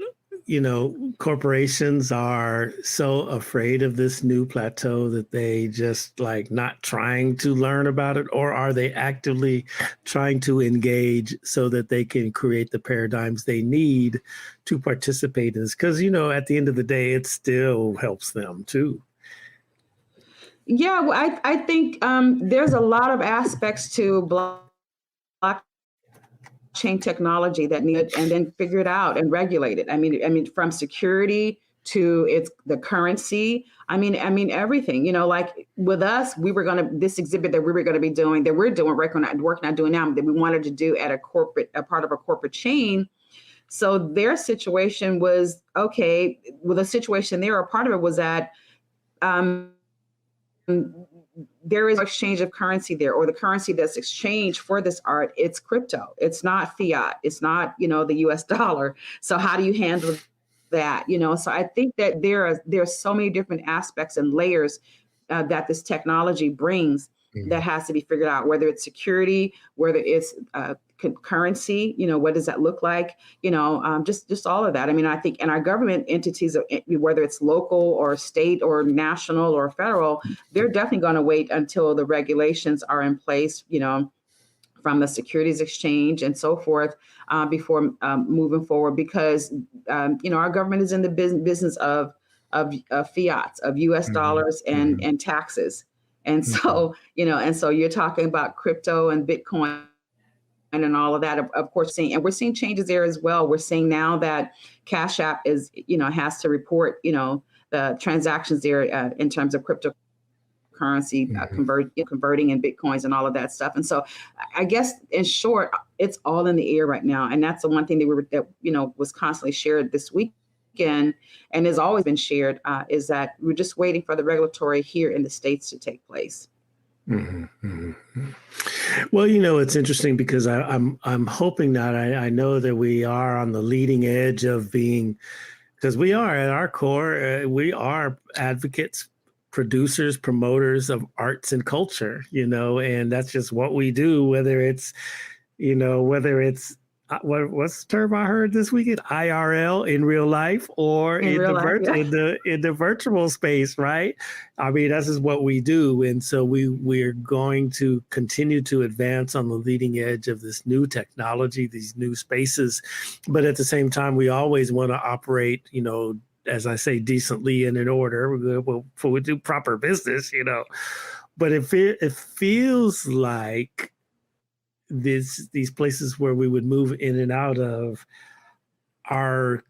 corporations are so afraid of this new plateau that they just like not trying to learn about it, or are they actively trying to engage so that they can create the paradigms they need to participate in this? Because, at the end of the day, it still helps them too. Yeah, well, I think there's a lot of aspects to blockchain technology that need, and then figure it out and regulate it. I mean, from security to the currency. I mean, everything. Like with us, this exhibit that we were gonna be doing, that we're doing, working on doing now, that we wanted to do at a part of a corporate chain. So their situation was okay. Well, the situation there, a part of it was that there is exchange of currency there, or the currency that's exchanged for this art, it's crypto. It's not fiat. It's not, the US dollar. So how do you handle that? So I think that there are so many different aspects and layers that this technology brings that has to be figured out, whether it's security, whether it's currency, what does that look like? Just all of that. I mean, I think, and our government entities, whether it's local or state or national or federal, they're definitely going to wait until the regulations are in place, from the Securities Exchange and so forth, before moving forward, because our government is in the business of fiat, of U.S. dollars and taxes, and so you're talking about crypto and Bitcoin and all of that, of course, we're seeing changes there as well. We're seeing now that Cash App is has to report the transactions there in terms of cryptocurrency, converting in Bitcoins and all of that stuff. And so I guess in short, it's all in the air right now. And that's the one thing that was constantly shared this weekend and has always been shared, is that we're just waiting for the regulatory here in the States to take place. Well, it's interesting because I'm hoping that I know that we are on the leading edge of being, because we are at our core, we are advocates, producers, promoters of arts and culture, and that's just what we do, whether it's what's the term I heard this weekend? IRL, in real life, or in the virtual space, right? I mean, that's just what we do. And so we're going to continue to advance on the leading edge of this new technology, these new spaces. But at the same time, we always want to operate, as I say, decently and in order. We do proper business, But it feels like these places where we would move in and out of are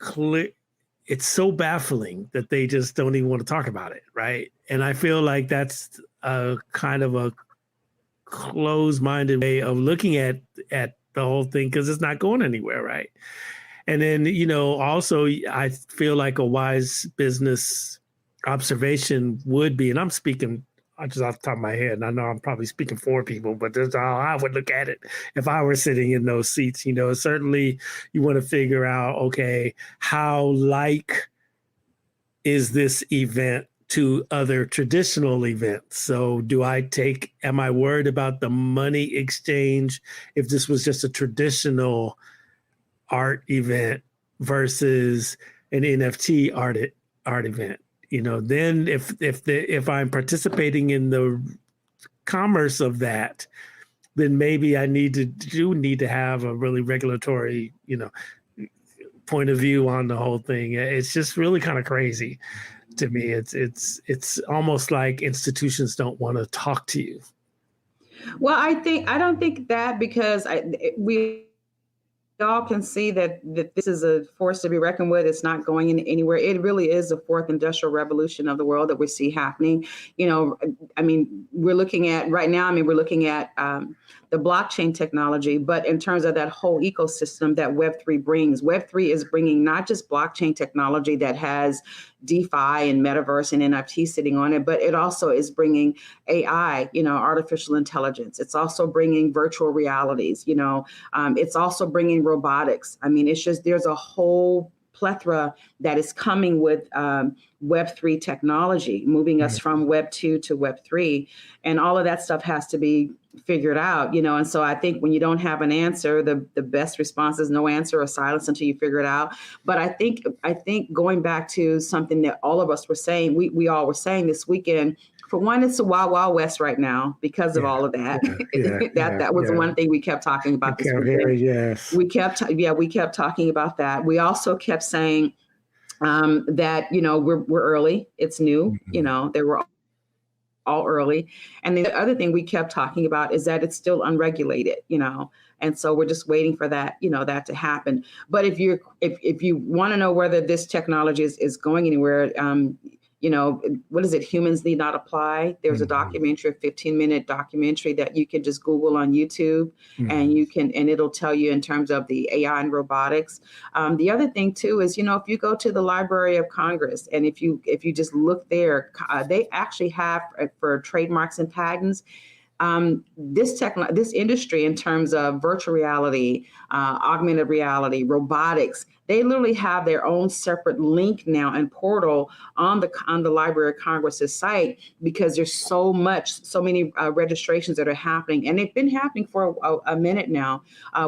it's so baffling that they just don't even want to talk about it, right? And I feel like that's a kind of a closed-minded way of looking at the whole thing, because it's not going anywhere, right? And then, also I feel like a wise business observation would be, and I'm speaking just off the top of my head, and I know I'm probably speaking for people, but that's how I would look at it if I were sitting in those seats. Certainly you want to figure out, okay, how like is this event to other traditional events? So am I worried about the money exchange if this was just a traditional art event versus an NFT art event? Then if I'm participating in the commerce of that, then maybe I need to have a really regulatory, point of view on the whole thing. It's just really kind of crazy to me. It's almost like institutions don't want to talk to you. Well, I don't think that, because we all can see that this is a force to be reckoned with. It's not going anywhere. It really is the fourth industrial revolution of the world that we see happening. We're looking at right now, we're looking at the blockchain technology, but in terms of that whole ecosystem that Web3 brings, Web3 is bringing not just blockchain technology that has DeFi and metaverse and NFT sitting on it, but it also is bringing AI, artificial intelligence. It's also bringing virtual realities, it's also bringing robotics. It's just, there's a whole plethora that is coming with Web3 technology, moving us from Web 2 to Web 3. And all of that stuff has to be figured out, and so I think when you don't have an answer, the best response is no answer or silence until you figure it out. But I think going back to something that all of us were saying, we all were saying this weekend, for one, it's a wild, wild west right now because of all of that. That was the one thing we kept talking about this weekend. Yes. We kept talking about that. We also kept saying that, we're early. It's new. They were all early. And the other thing we kept talking about is that it's still unregulated, and so we're just waiting for that, that to happen. But if you want to know whether this technology is going anywhere, what is it? Humans Need Not Apply. There's a documentary, a 15-minute documentary that you can just Google on YouTube, and it'll tell you in terms of the AI and robotics. The other thing too is, if you go to the Library of Congress, and if you just look there, they actually have for trademarks and patents, this industry in terms of virtual reality, augmented reality, robotics, they literally have their own separate link now and portal on the Library of Congress's site, because there's so many registrations that are happening, and they've been happening for a minute now,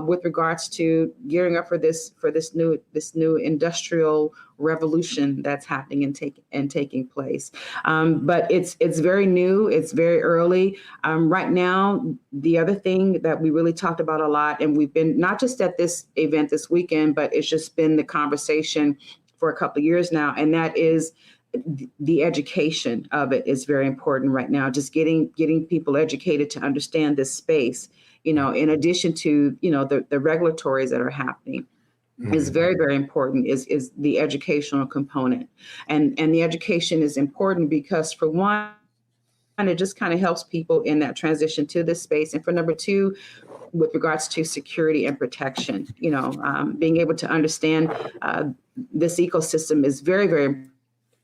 with regards to gearing up for this new industrial revolution that's happening and taking place. But it's very new. It's very early. Right now, the other thing that we really talked about a lot, and we've been not just at this event this weekend, but it's just been the conversation for a couple of years now, and that is the education of it is very important right now. Just getting people educated to understand this space, in addition to, the regulatories that are happening. Is very, very important, is the educational component. And the education is important because, for one, it just kind of helps people in that transition to this space. And for number two, with regards to security and protection, being able to understand this ecosystem is very, very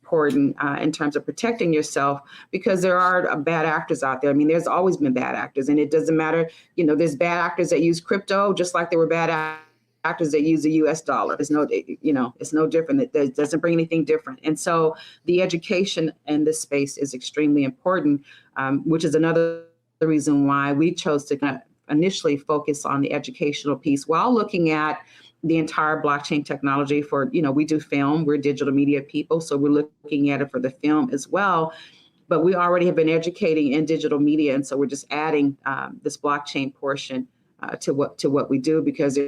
important in terms of protecting yourself, because there are bad actors out there. I mean, there's always been bad actors, and it doesn't matter. There's bad actors that use crypto, just like there were bad actors that use the US dollar. It's no different. It doesn't bring anything different. And so the education in this space is extremely important, which is another reason why we chose to kind of initially focus on the educational piece while looking at the entire blockchain technology for, we do film, we're digital media people, so we're looking at it for the film as well. But we already have been educating in digital media, and so we're just adding this blockchain portion to what we do, because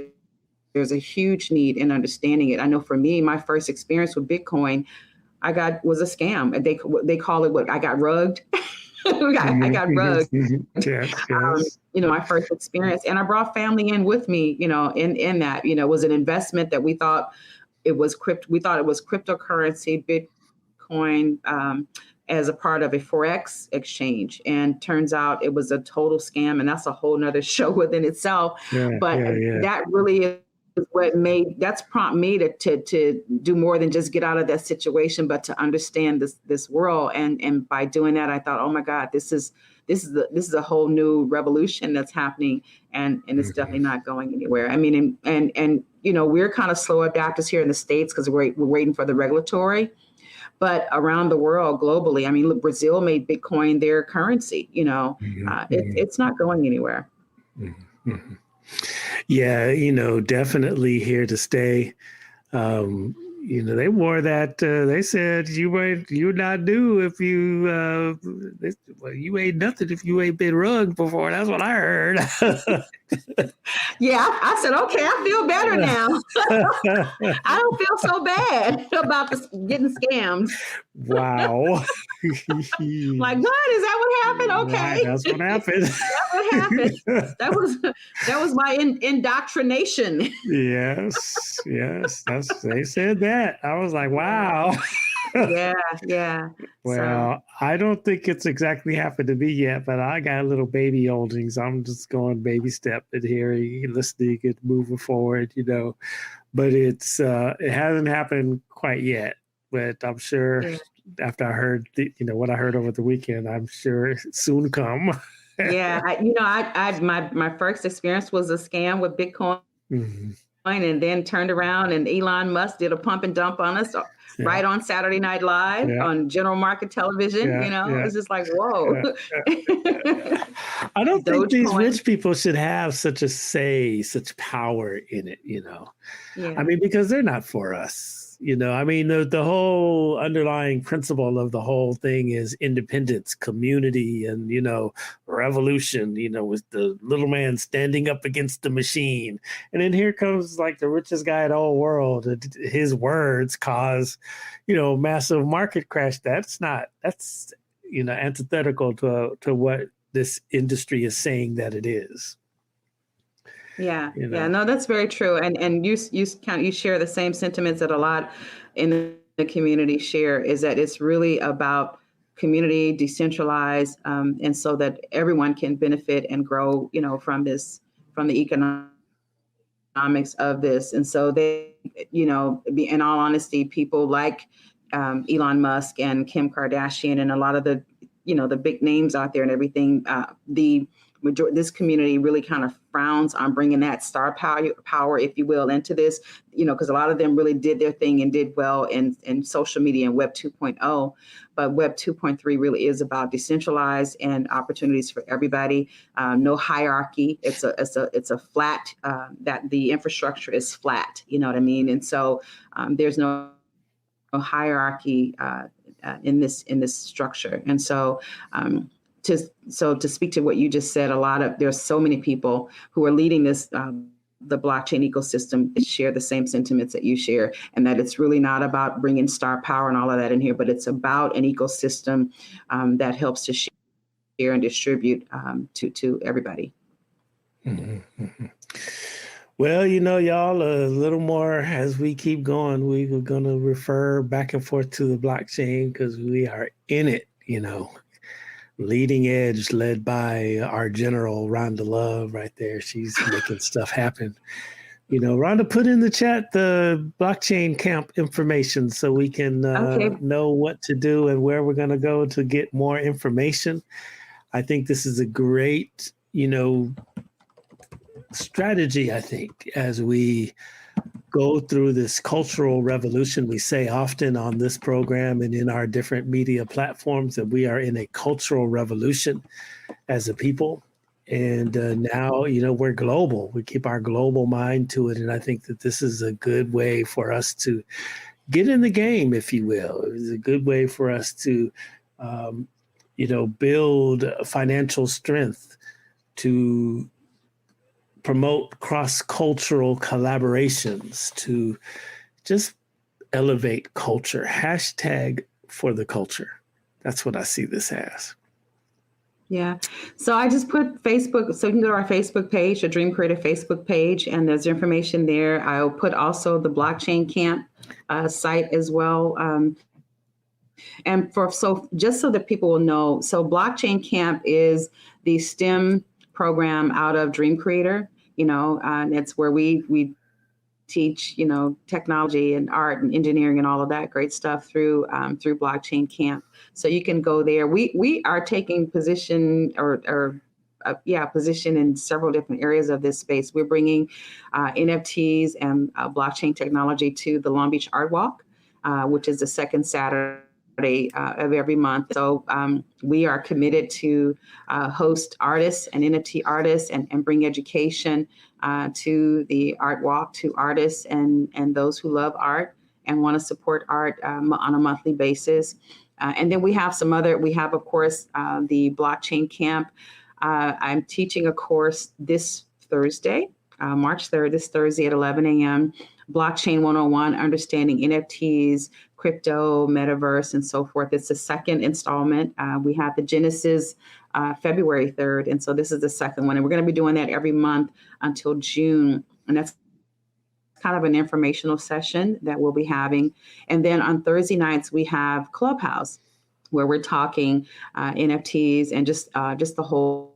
there's a huge need in understanding it. I know for me, my first experience with Bitcoin, was a scam. They call it I got rugged. I got rugged. Yes. My first experience, and I brought family in with me. In that, it was an investment that we thought it was We thought it was cryptocurrency, Bitcoin, as a part of a Forex exchange, and turns out it was a total scam, and that's a whole nother show within itself. That really is that's prompted me to do more than just get out of that situation, but to understand this world. And by doing that, I thought, oh my God, this is a whole new revolution that's happening, and it's definitely not going anywhere. I mean, and we're kind of slow adapters here in the States because we're waiting for the regulatory, but around the world, globally, I mean, look, Brazil made Bitcoin their currency. It's not going anywhere. Yeah, definitely here to stay. They wore that. They said you're not due if you you ain't nothing if you ain't been rugged before. That's what I heard. Yeah, I said, okay, I feel better now. I don't feel so bad about getting scammed. Wow. Like, what? Is that what happened? Okay. That's what happened. That's what happened. That was my indoctrination. Yes. They said that. I was like, wow. Yeah. Well, I don't think it's exactly happened to me yet, but I got little baby holdings. I'm just going baby step in here, listening and moving forward, But it hasn't happened quite yet. But I'm sure after I heard what I heard over the weekend, I'm sure it soon come. Yeah, my first experience was a scam with Bitcoin, and then turned around and Elon Musk did a pump and dump on us. Right on Saturday Night Live on general market television. It's just like, whoa. I don't think these rich people should have such a say, such power in it, I mean, because they're not for us. I mean, the whole underlying principle of the whole thing is independence, community, and, revolution, with the little man standing up against the machine. And then here comes like the richest guy in the whole world. And his words cause, massive market crash. That's antithetical to what this industry is saying that it is. Yeah. No, that's very true. And you share the same sentiments that a lot in the community share is that it's really about community, decentralized, and so that everyone can benefit and grow, from the economics of this. And so they, in all honesty, people like Elon Musk and Kim Kardashian and a lot of the, the big names out there and everything, this community really kind of frowns on bringing that star power, if you will, into this, because a lot of them really did their thing and did well in social media and Web 2.0. But Web 2.3 really is about decentralized and opportunities for everybody. No hierarchy. It's a flat, that the infrastructure is flat. You know what I mean? And so there's no hierarchy in this structure. And so to speak to what you just said, there's so many people who are leading this, the blockchain ecosystem, share the same sentiments that you share, and that it's really not about bringing star power and all of that in here, but it's about an ecosystem that helps to share and distribute to everybody. Mm-hmm, mm-hmm. Well, y'all, a little more as we keep going, we are going to refer back and forth to the blockchain because we are in it, leading edge, led by our general, Rhonda Love, right there. She's making stuff happen. Rhonda, put in the chat the blockchain camp information so we can know what to do and where we're going to go to get more information. I think this is a great, strategy, I think, as we go through this cultural revolution. We say often on this program and in our different media platforms that we are in a cultural revolution as a people. And now, we're global. We keep our global mind to it. And I think that this is a good way for us to get in the game, if you will. It is a good way for us to, build financial strength, to promote cross-cultural collaborations, to just elevate culture. Hashtag for the culture. That's what I see this as. Yeah. So I just put Facebook. So you can go to our Facebook page, the Dream Creator Facebook page, and there's information there. I'll put also the Blockchain Camp site as well. And just so that people will know, so Blockchain Camp is the STEM program out of Dream Creator, and it's where we teach, technology and art and engineering and all of that great stuff through Blockchain Camp. So you can go there. We are taking position position in several different areas of this space. We're bringing NFTs and blockchain technology to the Long Beach Art Walk, which is the second Saturday of every month. So we are committed to host artists and NFT artists and bring education to the art walk, to artists and those who love art and want to support art on a monthly basis. And then we have of course, the Blockchain Camp. I'm teaching a course this Thursday, March 3rd, this Thursday at 11 a.m., Blockchain 101, Understanding NFTs, Crypto, Metaverse, and so forth. It's the second installment. We had the Genesis February 3rd, and so this is the second one. And we're going to be doing that every month until June. And that's kind of an informational session that we'll be having. And then on Thursday nights, we have Clubhouse, where we're talking NFTs and just the whole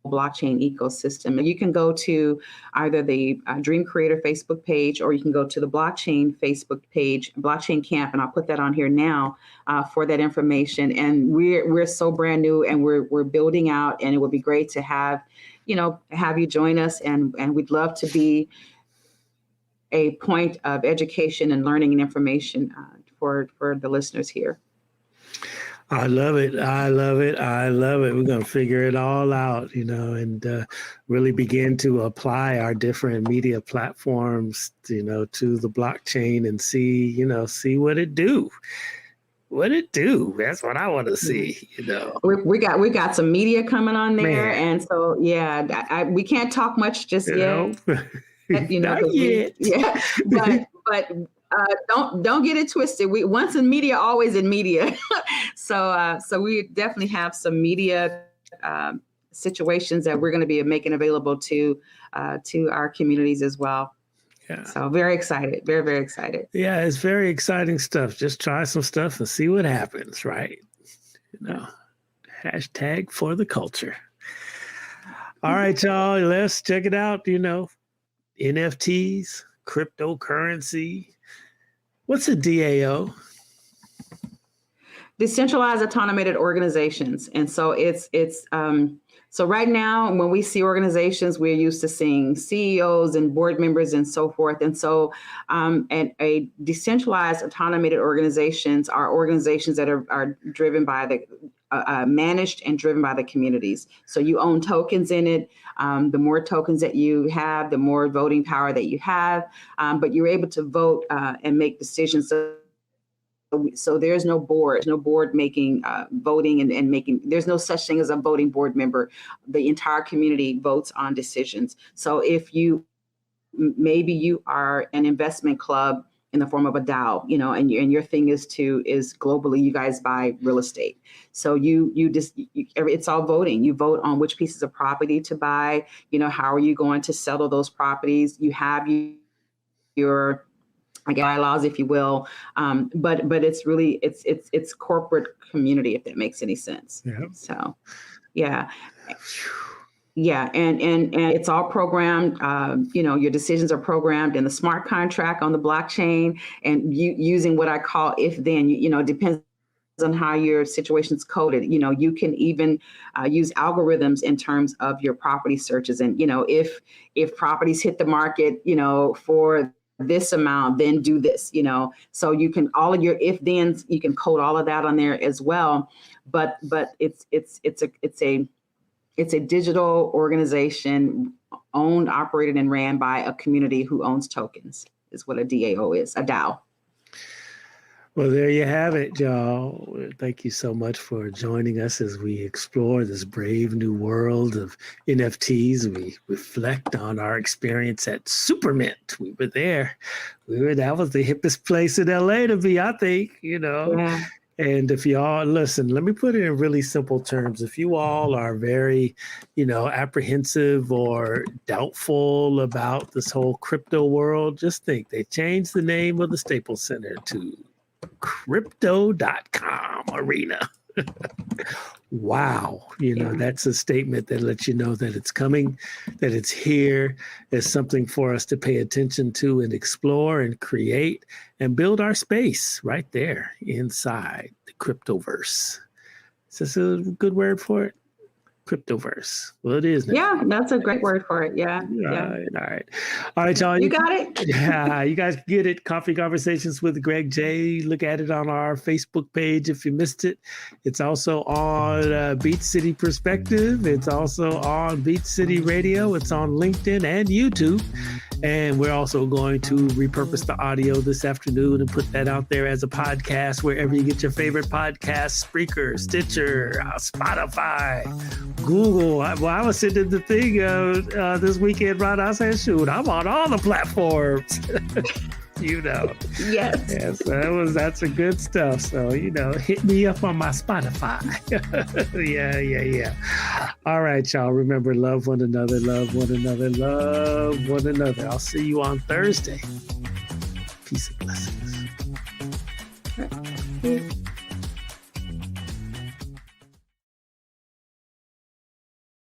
blockchain ecosystem. And you can go to either the Dream Creator Facebook page, or you can go to the Blockchain Facebook page, Blockchain Camp, and I'll put that on here now for that information. And we're so brand new, and we're building out, and it would be great to have you join us, and we'd love to be a point of education and learning and information for the listeners here. I love it. I love it. I love it. We're going to figure it all out, and really begin to apply our different media platforms, to the blockchain and see what it do. What it do? That's what I want to see, We got some media coming on there. Man. And so, we can't talk much just yet. Not yet. But don't get it twisted. We once in media, always in media. So we definitely have some media situations that we're going to be making available to our communities as well. Yeah. So very excited, very, very excited. Yeah, it's very exciting stuff. Just try some stuff and see what happens, right? You know, hashtag for the culture. All right, y'all, let's check it out. You know, NFTs, cryptocurrency. What's a DAO? Decentralized automated organizations. And so so right now when we see organizations, we're used to seeing CEOs and board members and so forth. And so and a decentralized automated organizations are organizations that are driven by the managed and driven by the communities. So you own tokens in it. The more tokens that you have, the more voting power that you have, but you're able to vote and make decisions. So there's no board making voting and making, there's no such thing as a voting board member. The entire community votes on decisions. So if maybe you are an investment club in the form of a DAO, you know, and your thing is globally, you guys buy real estate. So it's all voting. You vote on which pieces of property to buy, you know, how are you going to settle those properties? You have your bylaws, if you will, but it's really it's corporate community, if that makes any sense. Yeah. So, yeah, and it's all programmed. You know, your decisions are programmed in the smart contract on the blockchain, and using what I call if then. You know, it depends on how your situation's coded. You know, you can even use algorithms in terms of your property searches, and you know, if properties hit the market, you know, for this amount, then do this, you know, so you can, all of your if thens, you can code all of that on there as well. But it's a digital organization owned, operated, and ran by a community who owns tokens, is what a DAO is, a DAO. Well, there you have it, y'all. Thank you so much for joining us as we explore this brave new world of NFTs. We reflect on our experience at Supermint. We were there. That was the hippest place in LA to be, I think, you know. Yeah. And if y'all listen, let me put it in really simple terms. If you all are very, you know, apprehensive or doubtful about this whole crypto world, just think they changed the name of the Staples Center to crypto.com arena. Wow. You know, that's a statement that lets you know that it's coming, that it's here. It's something for us to pay attention to and explore and create and build our space right there inside the cryptoverse. Is this a good word for it? Cryptoverse. Well, it is now. Yeah, that's a great word for it. Yeah. All right, y'all. You got it. Yeah, you guys get it. Coffee Conversations with Greg J. Look at it on our Facebook page if you missed it. It's also on Beach City Perspective. It's also on Beach City Radio. It's on LinkedIn and YouTube. And we're also going to repurpose the audio this afternoon and put that out there as a podcast wherever you get your favorite podcasts: Spreaker, Stitcher, Spotify, Google. I was sitting in the thing this weekend, Rhonda. I said, shoot, I'm on all the platforms. You know. Yes. That's a good stuff. So, you know, hit me up on my Spotify. Yeah. All right, y'all. Remember, love one another, love one another, love one another. I'll see you on Thursday. Peace and blessings.